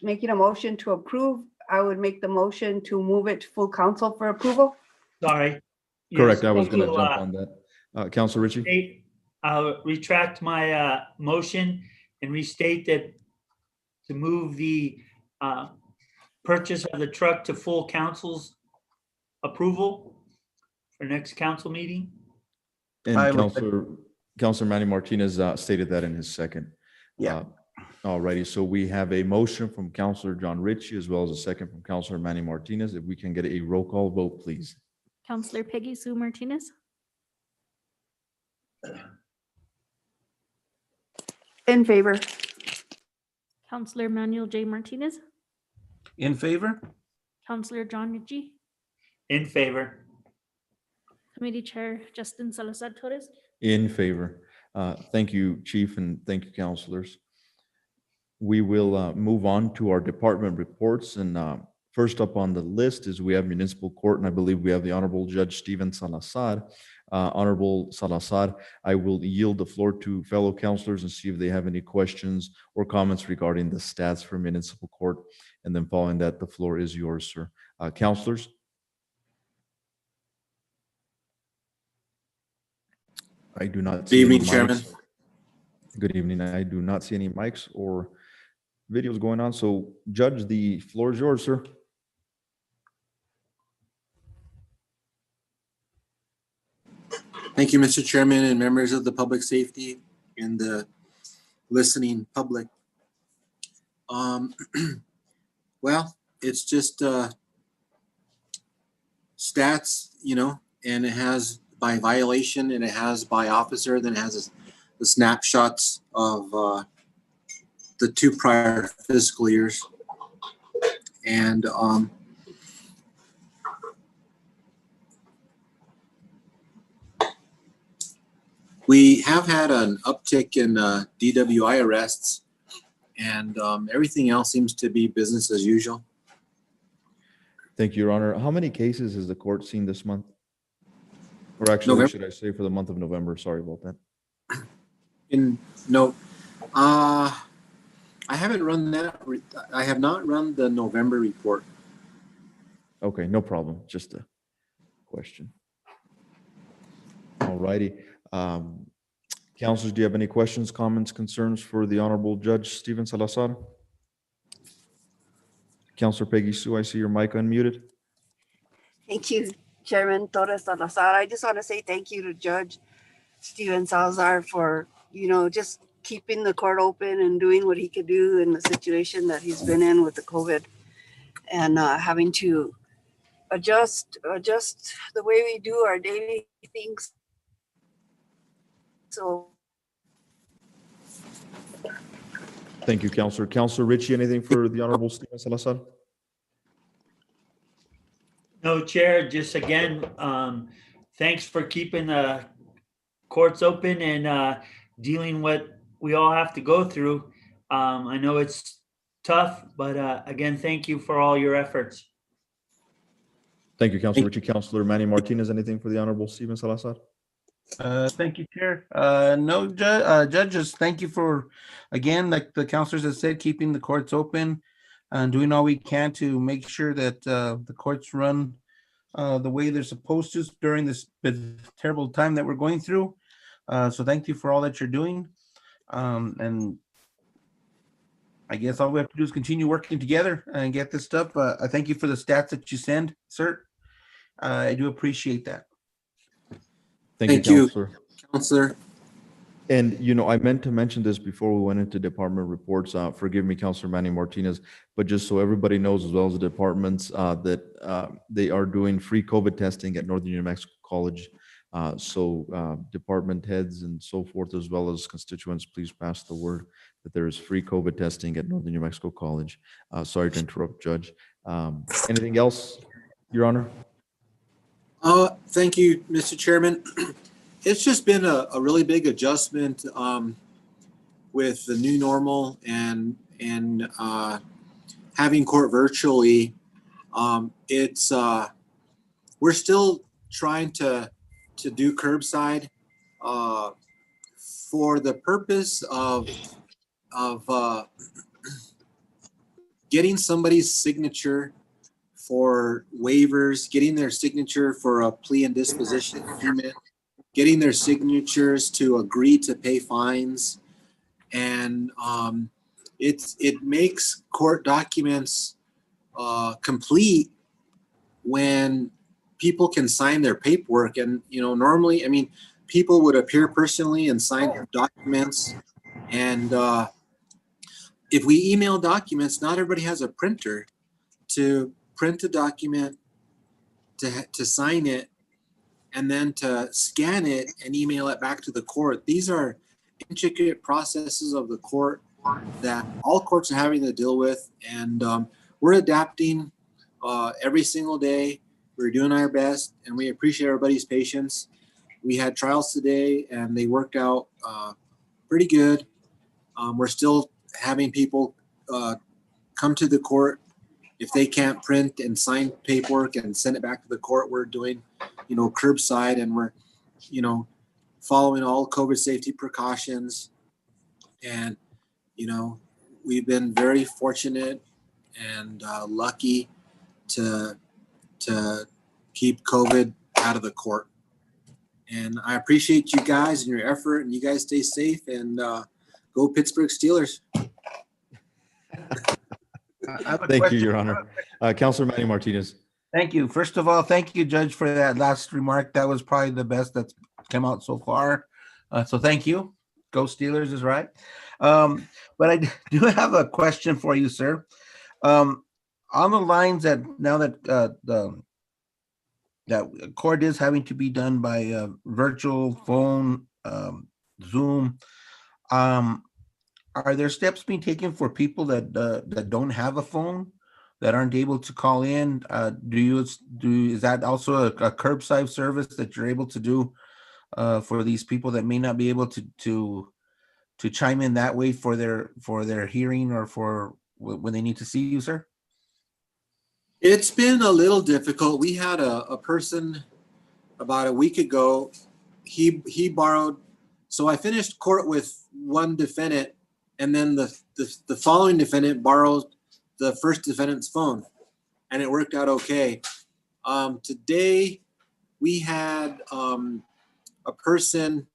making a motion to approve. I would make the motion to move it to full council for approval. sorry. Correct, Yes, I was thank going to you. jump on that. Counselor Ritchie? State- I'll retract my motion and restate that to move the purchase of the truck to full council's approval for next council meeting. And I would- Counselor Manny Martinez stated that in his second. Yeah. All righty, so we have a motion from Counselor John Ritchie as well as a second from Counselor Manny Martinez. If we can get a roll call vote, please. Counselor Peggy Sue Martinez, In favor. Counselor Manuel J. Martinez, In favor? Counselor John Ritchie, In favor. Committee Chair Justin Salazar Torres. In favor. Thank you, Chief, and thank you, counselors. We will move on to our department reports. And first up on the list is we have municipal court, and I believe we have the Honorable Judge Steven Salazar. Honorable Salazar, I will yield the floor to fellow counselors and see if they have any questions or comments regarding the stats for municipal court. And then following that, the floor is yours, sir. Counselors? I do not. see any evening, Chairman. mics. Good evening. I do not see any mics or videos going on. So Judge, the floor is yours, sir. Thank you, Mr. Chairman and members of the public safety and the listening public. Well, it's just stats, and it has by violation and it has by officer, then it has the snapshots of the 2 prior fiscal years. And we have had an uptick in DWI arrests, and everything else seems to be business as usual. Thank you, Your Honor. How many cases has the court seen this month? Or actually, November. should I say for the month of November? Sorry about that. I haven't run that. I have not run the November report. Okay, no problem. Just a question. All righty. Councilors, do you have any questions, comments, concerns for the Honorable Judge Stephen Salazar? Counselor Peggy Sue, I see your mic unmuted. Thank you, Chairman Torres Salazar. I just want to say thank you to Judge Steven Salazar for, just keeping the court open and doing what he could do in the situation that he's been in with the COVID and having to adjust the way we do our daily things. So Thank you, Counselor. Counselor Ritchie, anything for the Honorable Stephen Salazar? No, Chair, just again, thanks for keeping the courts open and dealing what we all have to go through. I know it's tough, but again, thank you for all your efforts. Thank you, Counselor Ritchie. Counselor Manny Martinez, anything for the Honorable Stephen Salazar? Thank you, Chair. No, judges, thank you for, again, like the counselors have said, keeping the courts open and doing all we can to make sure that the courts run the way they're supposed to during this terrible time that we're going through. So thank you for all that you're doing. And I guess all we have to do is continue working together and get this stuff. I thank you for the stats that you send, sir. I do appreciate that. Thank you, Counselor. Counselor. And, I meant to mention this before we went into department reports. Forgive me, Counselor Manny Martinez, but just so everybody knows, as well as the departments, that they are doing free COVID testing at Northern New Mexico College. So department heads and so forth, as well as constituents, please pass the word that there is free COVID testing at Northern New Mexico College. Sorry to interrupt, Judge. Anything else, Your Honor? Thank you, Mr. Chairman. It's just been a really big adjustment with the new normal and having court virtually. We're still trying to do curbside for the purpose of getting somebody's signature for waivers, getting their signature for a plea and disposition agreement, getting their signatures to agree to pay fines. And it makes court documents complete when people can sign their paperwork. And, normally, people would appear personally and sign documents. And if we email documents, not everybody has a printer to print a document, to sign it, and then to scan it and email it back to the court. These are intricate processes of the court that all courts are having to deal with. And we're adapting every single day. We're doing our best, and we appreciate everybody's patience. We had trials today, and they worked out pretty good. We're still having people come to the court. If they can't print and sign paperwork and send it back to the court, we're doing, curbside, and we're, following all COVID safety precautions. And, we've been very fortunate and lucky to keep COVID out of the court. And I appreciate you guys and your effort, and you guys stay safe, and go Pittsburgh Steelers. Thank you, Your Honor. Counselor Manny Martinez. Thank you. First of all, thank you, Judge, for that last remark. That was probably the best that's come out so far. So thank you. Go Steelers is right. But I do have a question for you, sir. On the lines that now that that court is having to be done by virtual phone, Zoom, are there steps being taken for people that don't have a phone, that aren't able to call in? Is that also a curbside service that you're able to do for these people that may not be able to chime in that way for their hearing or for when they need to see you, sir? It's been a little difficult. We had a person about a week ago. He borrowed. So I finished court with one defendant and then the following defendant borrowed the first defendant's phone, and it worked out okay. Today, we had a person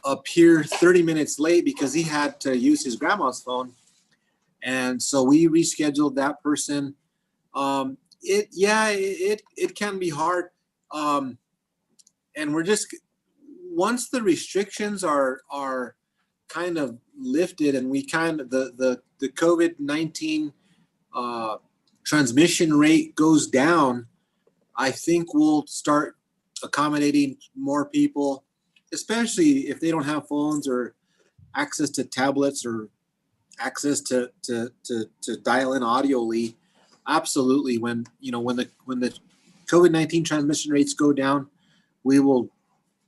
appear 30 minutes late because he had to use his grandma's phone, and so we rescheduled that person. It can be hard, and we're just, once the restrictions are kind of lifted and we kind of the COVID-19 transmission rate goes down, I think we'll start accommodating more people, especially if they don't have phones or access to tablets or access to dial in audioly. Absolutely. When the COVID-19 transmission rates go down, we will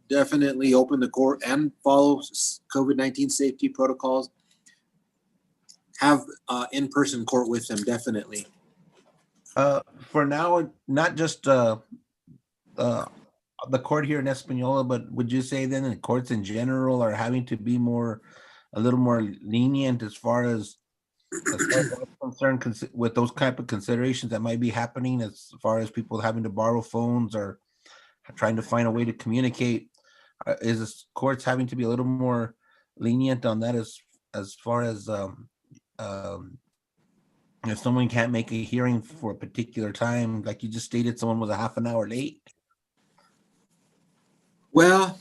definitely open the court and follow COVID-19 safety protocols. Have in-person court with them, definitely. For now, not just the court here in Espanola, but would you say then the courts in general are having to be a little more lenient as far as concerned with those type of considerations that might be happening, as far as people having to borrow phones or trying to find a way to communicate? Is the courts having to be a little more lenient on that as far as if someone can't make a hearing for a particular time, like you just stated, someone was a half an hour late? Well,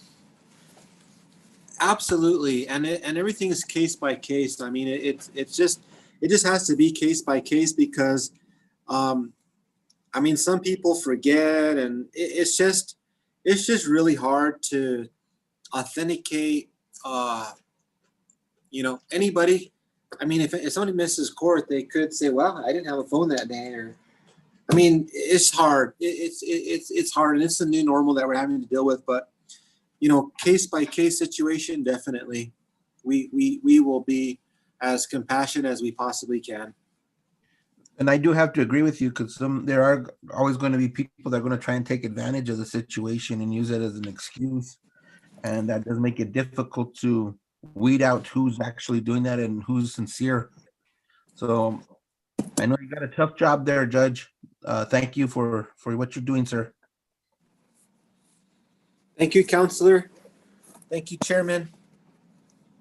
absolutely, and everything is case by case. I mean, it just has to be case by case because, I mean, some people forget, and it's just really hard to authenticate. Anybody. I mean, if somebody misses court, they could say, "Well, I didn't have a phone that day," or, I mean, it's hard. It's hard, and it's the new normal that we're having to deal with. But case by case situation, definitely, we will be as compassionate as we possibly can. And I do have to agree with you, because there are always going to be people that are going to try and take advantage of the situation and use it as an excuse, and that does make it difficult to weed out who's actually doing that and who's sincere. So I know you got a tough job there, Judge. Thank you for what you're doing, sir. Thank you, Counselor. Thank you, Chairman.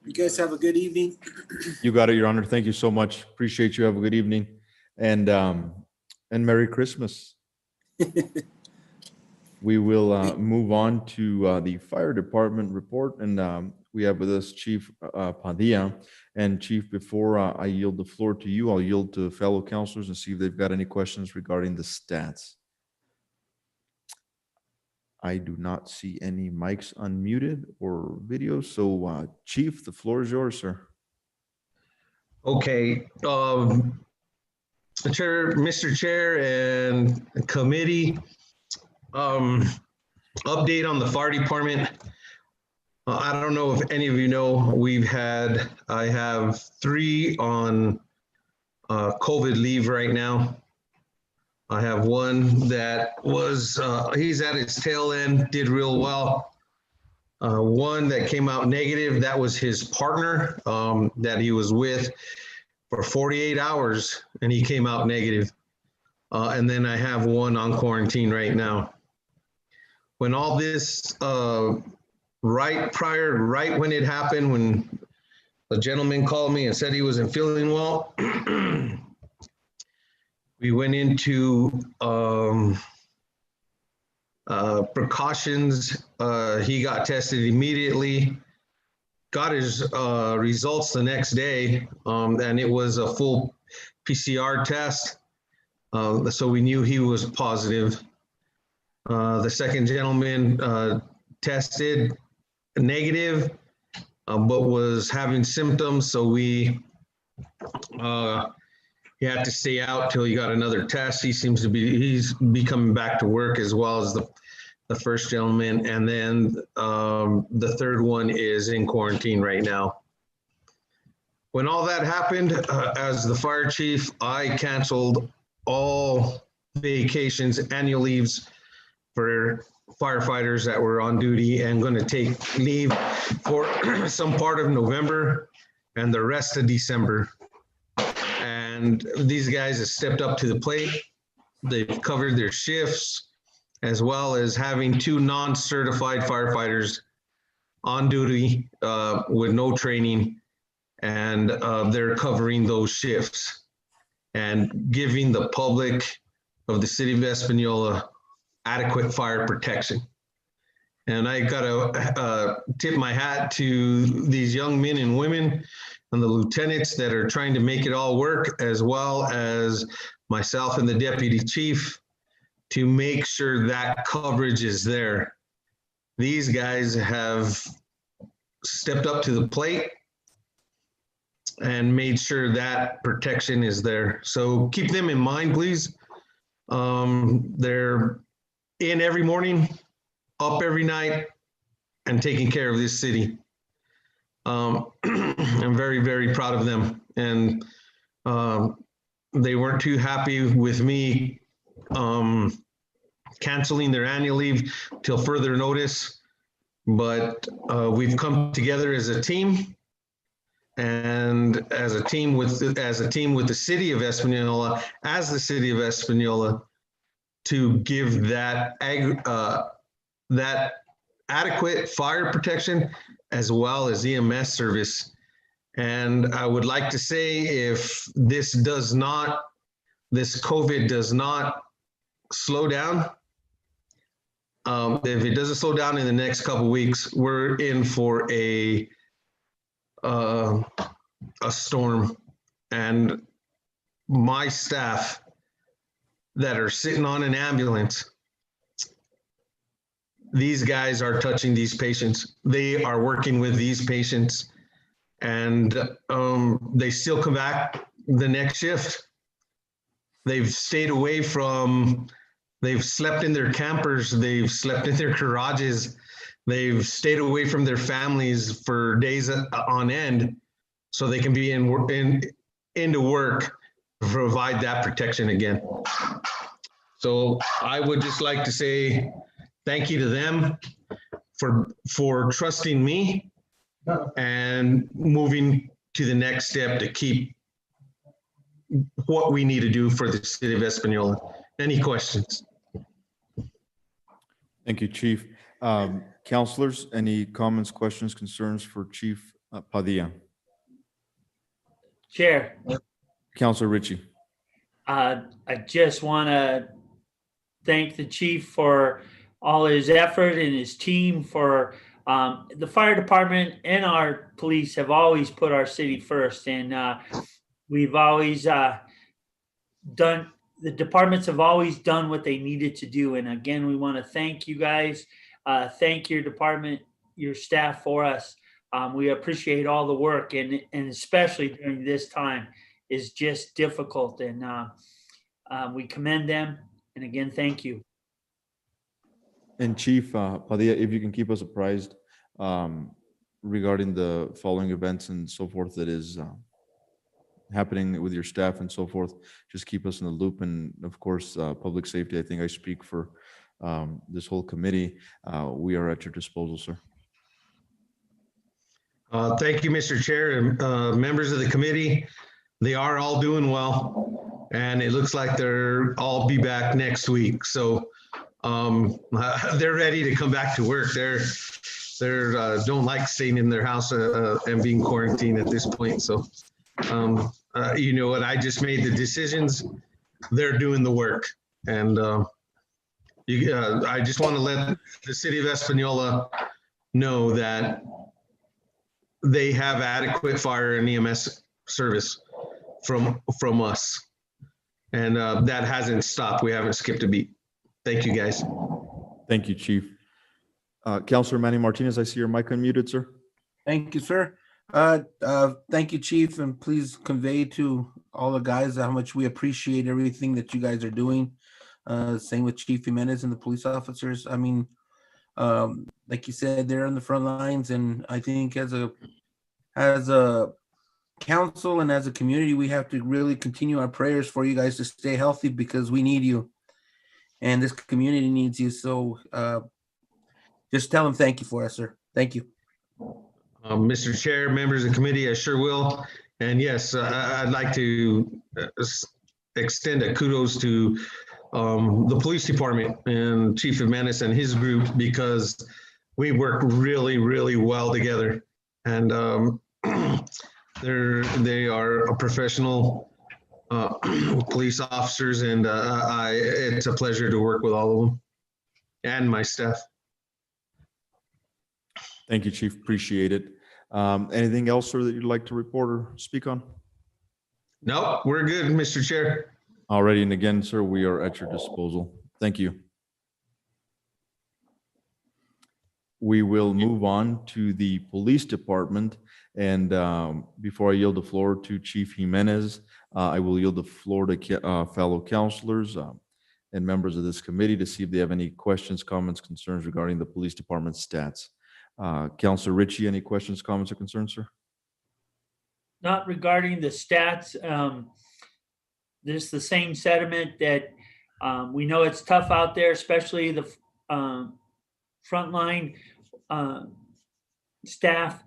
You guys have a good evening. You got it, Your Honor. Thank you so much. Appreciate you. Have a good evening. And Merry Christmas. We will move on to the fire department report, and we have with us Chief Padilla. And Chief, before I yield the floor to you, I'll yield to fellow counselors and see if they've got any questions regarding the stats. I do not see any mics unmuted or videos. So Chief, the floor is yours, sir. Okay. Mr. Chair and committee, update on the fire department. I don't know if any of you know, I have 3 on COVID leave right now. I have one that was, he's at his tail end, did real well. One that came out negative, that was his partner that he was with for 48 hours, and he came out negative. And then I have one on quarantine right now. When all this, right when it happened, when a gentleman called me and said he wasn't feeling well, we went into precautions. He got tested immediately, got his results the next day, and it was a full PCR test. So we knew he was positive. The second gentleman tested negative, but was having symptoms. So he had to stay out till he got another test. He's be coming back to work, as well as the first gentleman. And then the third one is in quarantine right now. When all that happened, as the fire chief, I canceled all vacations, annual leaves for firefighters that were on duty, and going to take leave for some part of November and the rest of December. And these guys have stepped up to the plate. They've covered their shifts, as well as having 2 non-certified firefighters on duty with no training, and they're covering those shifts and giving the public of the city of Espanola adequate fire protection. And I gotta tip my hat to these young men and women and the lieutenants that are trying to make it all work, as well as myself and the deputy chief, to make sure that coverage is there. These guys have stepped up to the plate and made sure that protection is there. So keep them in mind, please. They're in every morning, up every night, and taking care of this city. I'm very, very proud of them. And they weren't too happy with me canceling their annual leave till further notice. But we've come together as a team, and as a team with the city of Espanola, as the city of Espanola, to give that adequate fire protection as well as EMS service. And I would like to say, if this COVID does not slow down, if it doesn't slow down in the next couple of weeks, we're in for a storm. And my staff that are sitting on an ambulance, these guys are touching these patients. They are working with these patients, and they still come back the next shift. They've stayed away from, they've slept in their campers, they've slept in their garages, they've stayed away from their families for days on end, so they can be into work to provide that protection again. So I would just like to say thank you to them for trusting me and moving to the next step to keep what we need to do for the city of Espanola. Any questions? Thank you, Chief. Councilors, any comments, questions, concerns for Chief Padilla? Chair, Councilor Ritchie. I just want to thank the chief for all his effort and his team. For the fire department and our police have always put our city first, and we've always the departments have always done what they needed to do. And again, we want to thank you guys, thank your department, your staff for us. We appreciate all the work, and especially during this time is just difficult, and we commend them. And again, thank you. And Chief Padilla, if you can keep us apprised regarding the following events and so forth that is happening with your staff and so forth, just keep us in the loop. And of course, public safety, I think I speak for this whole committee. We are at your disposal, sir. Thank you, Mr. Chair, and members of the committee. They are all doing well, and it looks like they're all be back next week. So they're ready to come back to work. They're don't like staying in their house and being quarantined at this point. So you know what? I just made the decisions. They're doing the work, and I just want to let the city of Espanola know that they have adequate fire and EMS service from us. And that hasn't stopped. We haven't skipped a beat. Thank you, guys. Thank you, Chief. Councilor Manny Martinez, I see your mic unmuted, sir. Thank you, sir. Thank you, Chief, and please convey to all the guys how much we appreciate everything that you guys are doing. Same with Chief Jimenez and the police officers. I mean, like you said, they're on the front lines, and I think as a council and as a community, we have to really continue our prayers for you guys to stay healthy, because we need you, and this community needs you. So just tell them thank you for us, sir. Thank you. Mr. Chair, members of the committee, I sure will. And yes, I'd like to extend a kudos to the police department and Chief Jimenez and his group, because we work really, really well together. And they are a professional police officers, and it's a pleasure to work with all of them and my staff. Thank you, Chief. Appreciate it. Anything else, sir, that you'd like to report or speak on? No, we're good, Mr. Chair. Alrighty, and again, sir, we are at your disposal. Thank you. We will move on to the police department. And before I yield the floor to Chief Jimenez, I will yield the floor to fellow counselors and members of this committee to see if they have any questions, comments, concerns regarding the police department's stats. Counselor Ritchie, any questions, comments, or concerns, sir? Not regarding the stats. There's the same sentiment that we know it's tough out there, especially the frontline staff.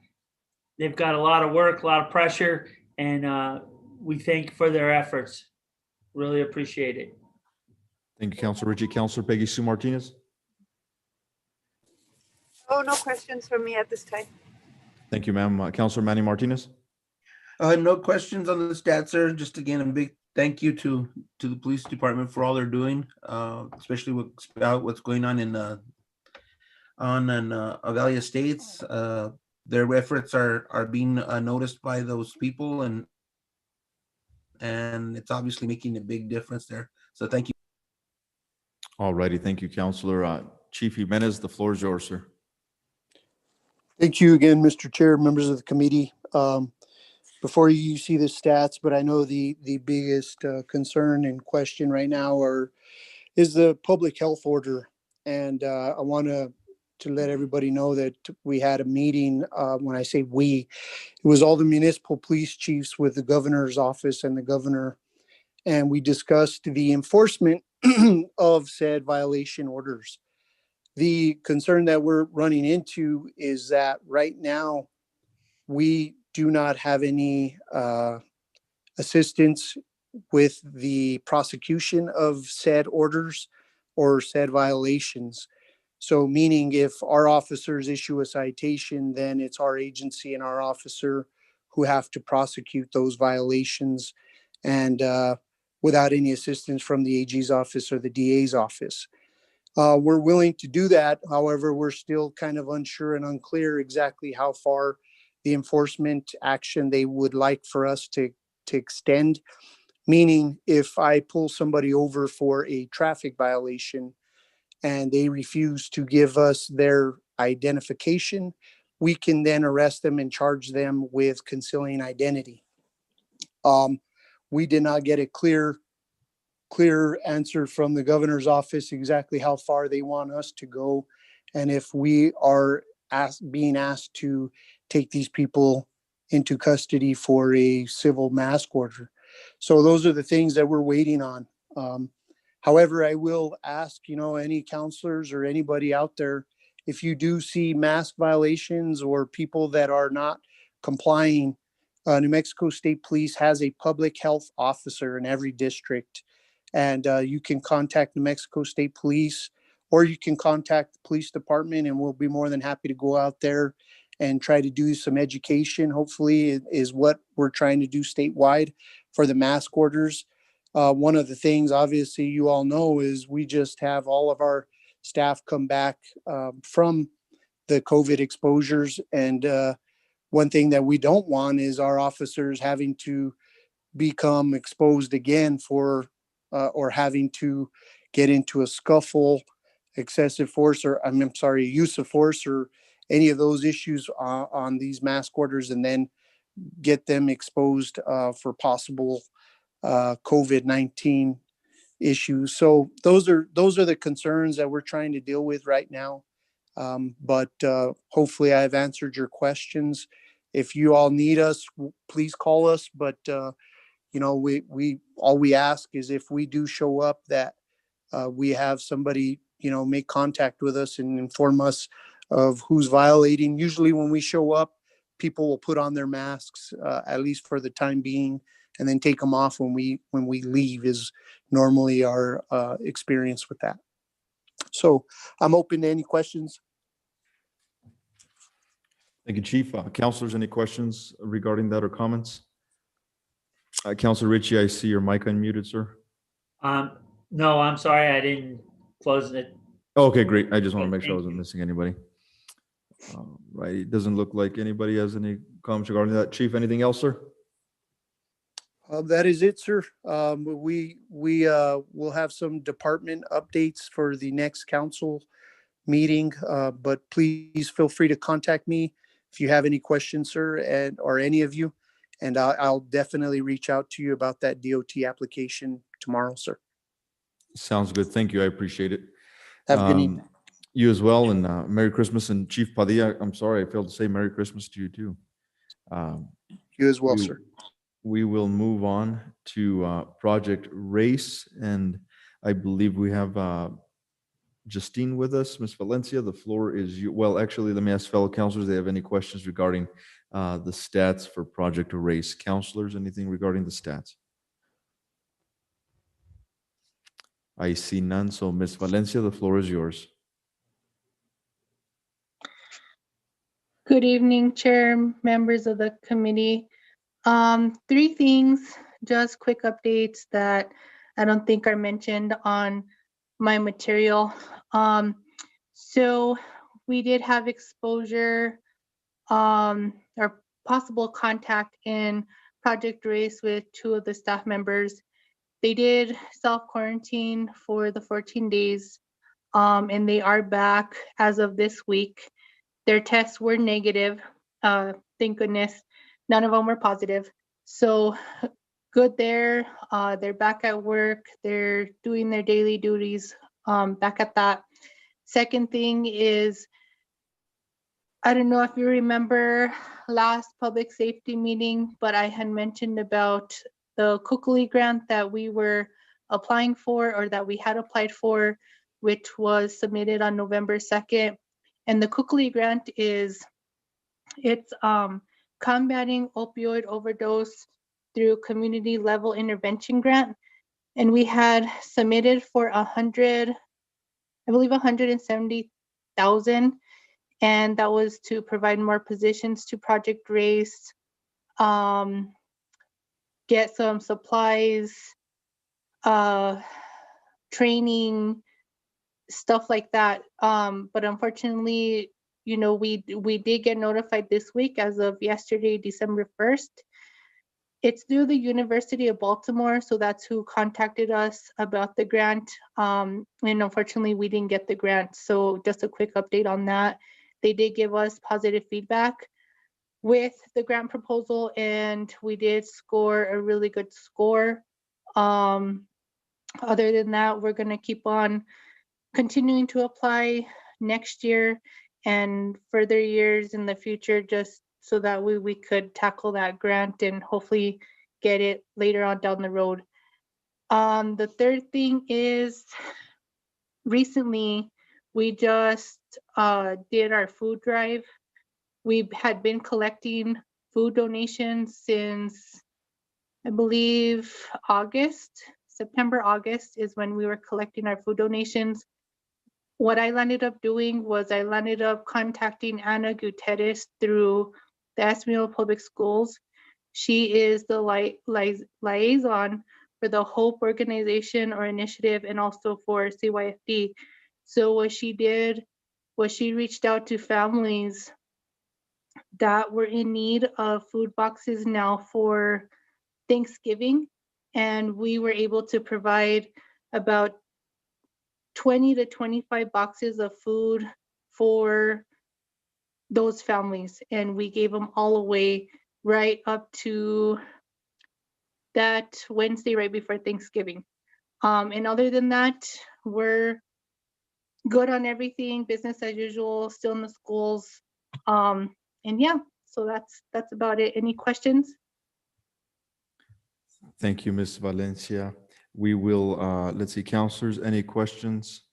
They've got a lot of work, a lot of pressure, and we thank for their efforts. Really appreciate it. Thank you, Counselor Ritchie. Counselor Peggy Sue Martinez. Oh, no questions from me at this time. Thank you, ma'am. Counselor Manny Martinez. No questions on the stats, sir. Just again, a big thank you to the police department for all they're doing, especially what's going on in Avalia Estates. Their efforts are being noticed by those people, and it's obviously making a big difference there. So thank you. All righty. Thank you, Counselor. Chief Jimenez, the floor is yours, sir. Thank you again, Mr. Chair, members of the committee. Before you see the stats, but I know the biggest concern and question right now is the public health order. And I want to let everybody know that we had a meeting. When I say we, it was all the municipal police chiefs with the governor's office and the governor. And we discussed the enforcement of said violation orders. The concern that we're running into is that right now we do not have any assistance with the prosecution of said orders or said violations. So meaning if our officers issue a citation, then it's our agency and our officer who have to prosecute those violations, and without any assistance from the AG's office or the DA's office. We're willing to do that. However, we're still kind of unsure and unclear exactly how far the enforcement action they would like for us to extend. Meaning, if I pull somebody over for a traffic violation and they refuse to give us their identification, we can then arrest them and charge them with concealing identity. We did not get a clear answer from the governor's office exactly how far they want us to go, and if we are being asked to take these people into custody for a civil mask order. So those are the things that we're waiting on. However, I will ask, any counselors or anybody out there, if you do see mask violations or people that are not complying, New Mexico State Police has a public health officer in every district. And you can contact New Mexico State Police, or you can contact the police department, and we'll be more than happy to go out there and try to do some education. Hopefully is what we're trying to do statewide for the mask orders. One of the things, obviously, you all know is we just have all of our staff come back from the COVID exposures. And one thing that we don't want is our officers having to become exposed again for or having to get into a scuffle, excessive force, or use of force, or any of those issues on these mask orders, and then get them exposed for possible COVID-19 issues. So those are the concerns that we're trying to deal with right now. But hopefully I've answered your questions. If you all need us, please call us. But we all we ask is if we do show up, that we have somebody make contact with us and inform us of who's violating. Usually when we show up, people will put on their masks, at least for the time being, and then take them off when we leave is normally our experience with that. So I'm open to any questions. Thank you, Chief. Counselors, any questions regarding that or comments? Counselor Ritchie, I see your mic unmuted, sir. No, I'm sorry, I didn't close it. Okay, great. I just want to make sure I Thank wasn't you. missing anybody. Right, it doesn't look like anybody has any comments regarding that. Chief, anything else, sir? That is it, sir. We will have some department updates for the next council meeting, but please feel free to contact me if you have any questions, sir, or any of you, and I'll definitely reach out to you about that DOT application tomorrow, sir. Sounds good. Thank you. I appreciate it. Have a good evening. You as well, and Merry Christmas. And Chief Padilla, I'm sorry, I failed to say Merry Christmas to you too. You as well, sir. We will move on to Project Race, and I believe we have Justine with us. Ms. Valencia, the floor is you. Well, actually, let me ask fellow counselors, they have any questions regarding the stats for Project Race. Counselors, anything regarding the stats? I see none. So Ms. Valencia, the floor is yours. Good evening, Chair, members of the committee. Three things, just quick updates that I don't think are mentioned on my material. So we did have exposure or possible contact in Project Race with 2 of the staff members. They did self-quarantine for the 14 days, and they are back as of this week. Their tests were negative. Thank goodness, none of them were positive. So good there. They're back at work. They're doing their daily duties, back at that. Second thing is, I don't know if you remember last public safety meeting, but I had mentioned about the Kukuli grant that we were applying for, or that we had applied for, which was submitted on November 2nd. And the Kukuli grant it's combating opioid overdose through community level intervention grant. And we had submitted for 170,000. And that was to provide more positions to Project Race, get some supplies, training, stuff like that. But unfortunately, you know, we did get notified this week as of yesterday, December 1st. It's through the University of Baltimore, so that's who contacted us about the grant. And unfortunately, we didn't get the grant. So just a quick update on that. They did give us positive feedback with the grant proposal, and we did score a really good score. Other than that, we're going to keep on continuing to apply next year and further years in the future, just so that we could tackle that grant and hopefully get it later on down the road. The third thing is, recently we just did our food drive. We had been collecting food donations since, I believe, September, August is when we were collecting our food donations. What I landed up doing was I landed up contacting Ana Gutierrez through the Esmeralda Public Schools. She is the liaison for the HOPE organization or initiative, and also for CYFD. So what she did was she reached out to families that were in need of food boxes now for Thanksgiving, and we were able to provide about 20 to 25 boxes of food for those families, and we gave them all away right up to that Wednesday right before Thanksgiving. And other than that, we're good on everything, business as usual, still in the schools. And yeah, so that's about it. Any questions? Thank you, Ms. Valencia. We will, let's see, counselors, any questions,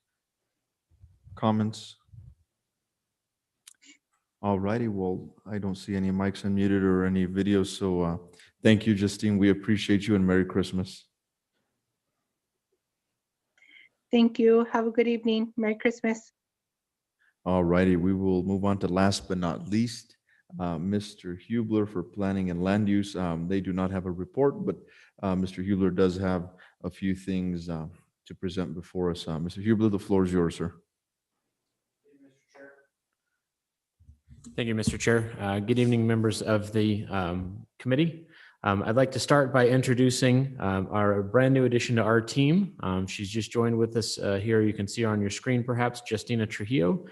comments? All righty. Well, I don't see any mics unmuted or any videos. So thank you, Justine. We appreciate you and Merry Christmas. Thank you. Have a good evening. Merry Christmas. All righty. We will move on to last but not least, Mr. Hubler for Planning and Land Use. They do not have a report, but Mr. Hubler does have a few things to present before us. Mr. Hubler, the floor is yours, sir. Thank you, Mr. Chair. Good evening, members of the committee. I'd like to start by introducing our brand new addition to our team. She's just joined with us here. You can see her on your screen, perhaps, Justina Trujillo.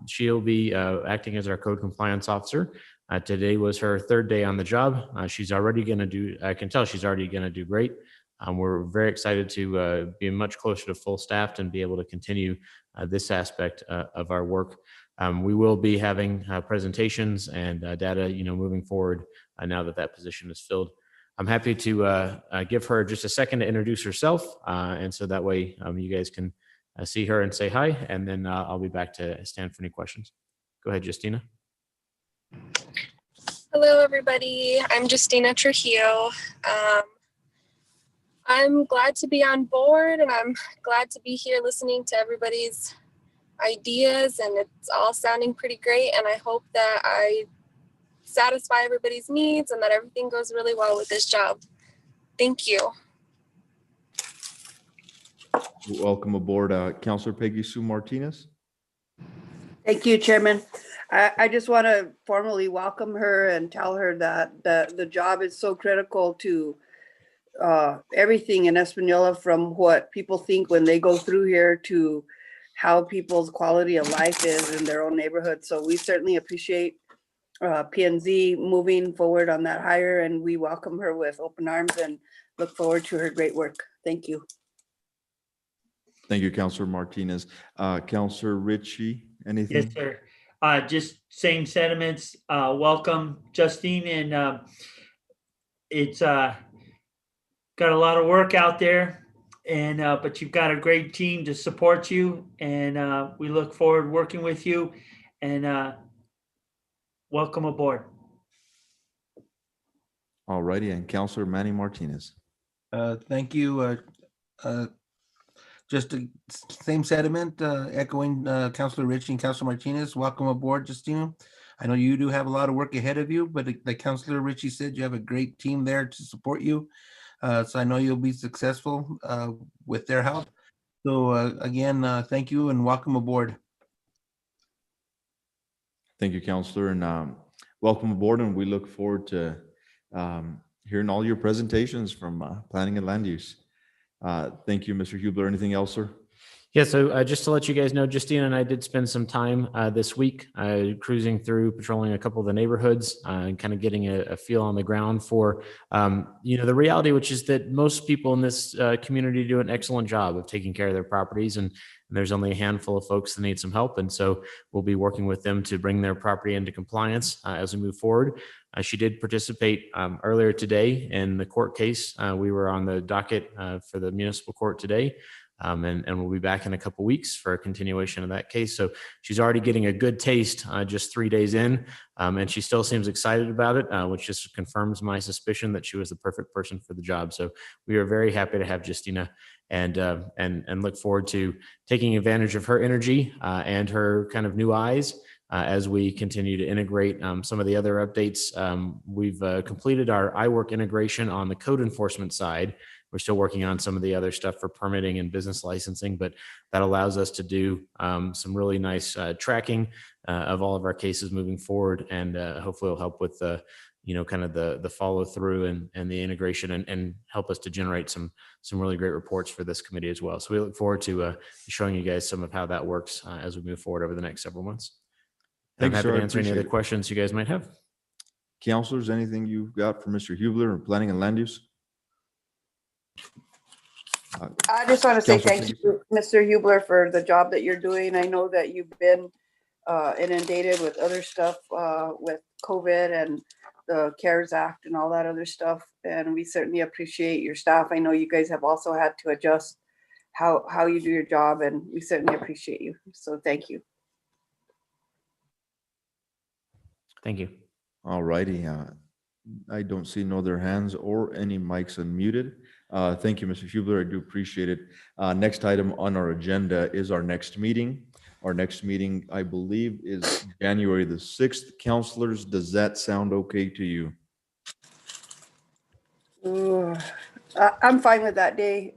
She'll be acting as our code compliance officer. Today was her third day on the job. She's already going to do, I can tell she's already going to do great. We're very excited to be much closer to full staffed and be able to continue this aspect of our work. We will be having presentations and data, moving forward now that that position is filled. I'm happy to give her just a second to introduce herself, and so that way you guys can see her and say hi, and then I'll be back to stand for any questions. Go ahead, Justina. Hello, everybody. I'm Justina Trujillo. I'm glad to be on board, and I'm glad to be here listening to everybody's ideas, and it's all sounding pretty great, and I hope that I satisfy everybody's needs and that everything goes really well with this job. Thank you. Welcome aboard, Councilor Peggy Sue Martinez. Thank you, Chairman. I just want to formally welcome her and tell her that the job is so critical to everything in Espanola, from what people think when they go through here to how people's quality of life is in their own neighborhood. So we certainly appreciate P&Z moving forward on that hire, and we welcome her with open arms and look forward to her great work. Thank you. Thank you, Councilor Martinez. Councilor Ritchie, anything? Yes, sir. Just same sentiments. Welcome, Justine, and it's got a lot of work out there, and but you've got a great team to support you, and we look forward working with you, and welcome aboard. All righty, and Councilor Manny Martinez. Thank you. Just the same sentiment, echoing Councilor Ritchie and Councilor Martinez. Welcome aboard, Justina. I know you do have a lot of work ahead of you, but like Councilor Ritchie said, you have a great team there to support you. So I know you'll be successful with their help. So again, thank you and welcome aboard. Thank you, Councilor, and welcome aboard. And we look forward to hearing all your presentations from Planning and Land Use. Thank you, Mr. Hubler. Anything else, sir? Yeah, so just to let you guys know, Justina and I did spend some time this week cruising through, patrolling a couple of the neighborhoods, and kind of getting a feel on the ground for, the reality, which is that most people in this community do an excellent job of taking care of their properties, and there's only a handful of folks that need some help. And so we'll be working with them to bring their property into compliance as we move forward. She did participate earlier today in the court case. We were on the docket for the municipal court today. And we'll be back in a couple weeks for a continuation of that case. So she's already getting a good taste just 3 days in, and she still seems excited about it, which just confirms my suspicion that she was the perfect person for the job. So we are very happy to have Justina, and look forward to taking advantage of her energy and her kind of new eyes as we continue to integrate some of the other updates. We've completed our iWork integration on the code enforcement side. We're still working on some of the other stuff for permitting and business licensing, but that allows us to do some really nice tracking of all of our cases moving forward, and hopefully will help with the, kind of the follow through and the integration, and help us to generate some really great reports for this committee as well. So we look forward to showing you guys some of how that works as we move forward over the next several months. I'm happy to answer any other questions you guys might have. Councilors, anything you've got for Mr. Hubler or Planning and Land Use? I just want to say Councilor thank you, Mr. Hubler, for the job that you're doing. I know that you've been inundated with other stuff with COVID and the CARES Act and all that other stuff. And we certainly appreciate your staff. I know you guys have also had to adjust how you do your job, and we certainly appreciate you. So thank you. Thank you. All righty. I don't see no other hands or any mics unmuted. Thank you, Mr. Hubler. I do appreciate it. Next item on our agenda is our next meeting. Our next meeting, I believe, is January the 6th. Counselors, does that sound okay to you? Ooh, I'm fine with that day,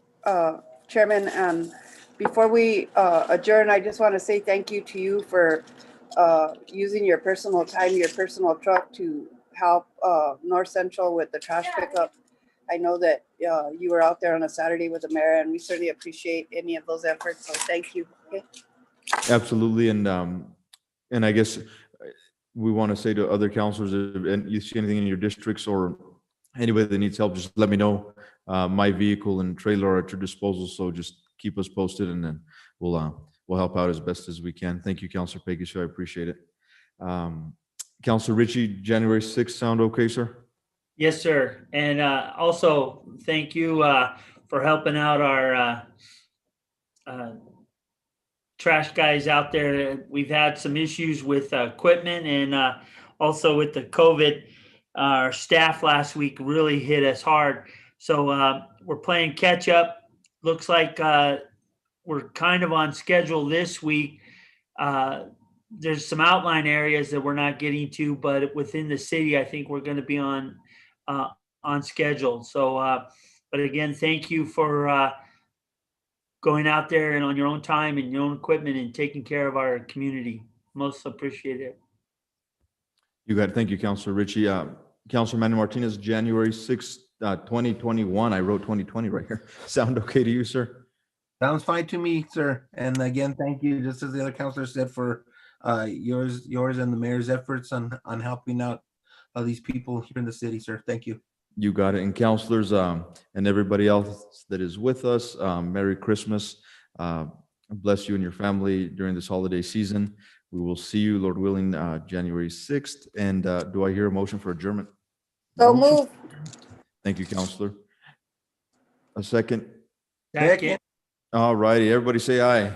Chairman. Before we adjourn, I just want to say thank you to you for using your personal time, your personal truck to help North Central with the trash pickup. I know that you were out there on a Saturday with the mayor, and we certainly appreciate any of those efforts. So thank you. Okay. Absolutely. And I guess we want to say to other counselors, and you see anything in your districts or anybody that needs help, just let me know. My vehicle and trailer are at your disposal, so just keep us posted, and then we'll help out as best as we can. Thank you, Councilor Peggy. I appreciate it. Councilor Ritchie, January 6th sound okay, sir? Yes, sir. And also, thank you for helping out our trash guys out there. We've had some issues with equipment and also with the COVID. Our staff last week really hit us hard. So we're playing catch up. Looks like we're kind of on schedule this week. There's some outline areas that we're not getting to, but within the city, I think we're going to be on schedule. So, but again, thank you for going out there and on your own time and your own equipment and taking care of our community. Most appreciate it. You got it. Thank you, Councilor Ritchie. Councilor Manuel Martinez, January 6th, 2021. I wrote 2020 right here. Sound okay to you, sir? Sounds fine to me, sir. And again, thank you, just as the other counselor said, for yours and the mayor's efforts on helping out these people here in the city, sir. Thank you. You got it. And counselors and everybody else that is with us, Merry Christmas. Bless you and your family during this holiday season. We will see you, Lord willing, January 6th. And do I hear a motion for adjournment? So move. Thank you, Counselor. A second. Second. All righty. Everybody say aye.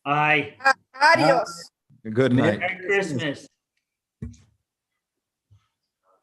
Aye. Adios. Good night. Merry Christmas.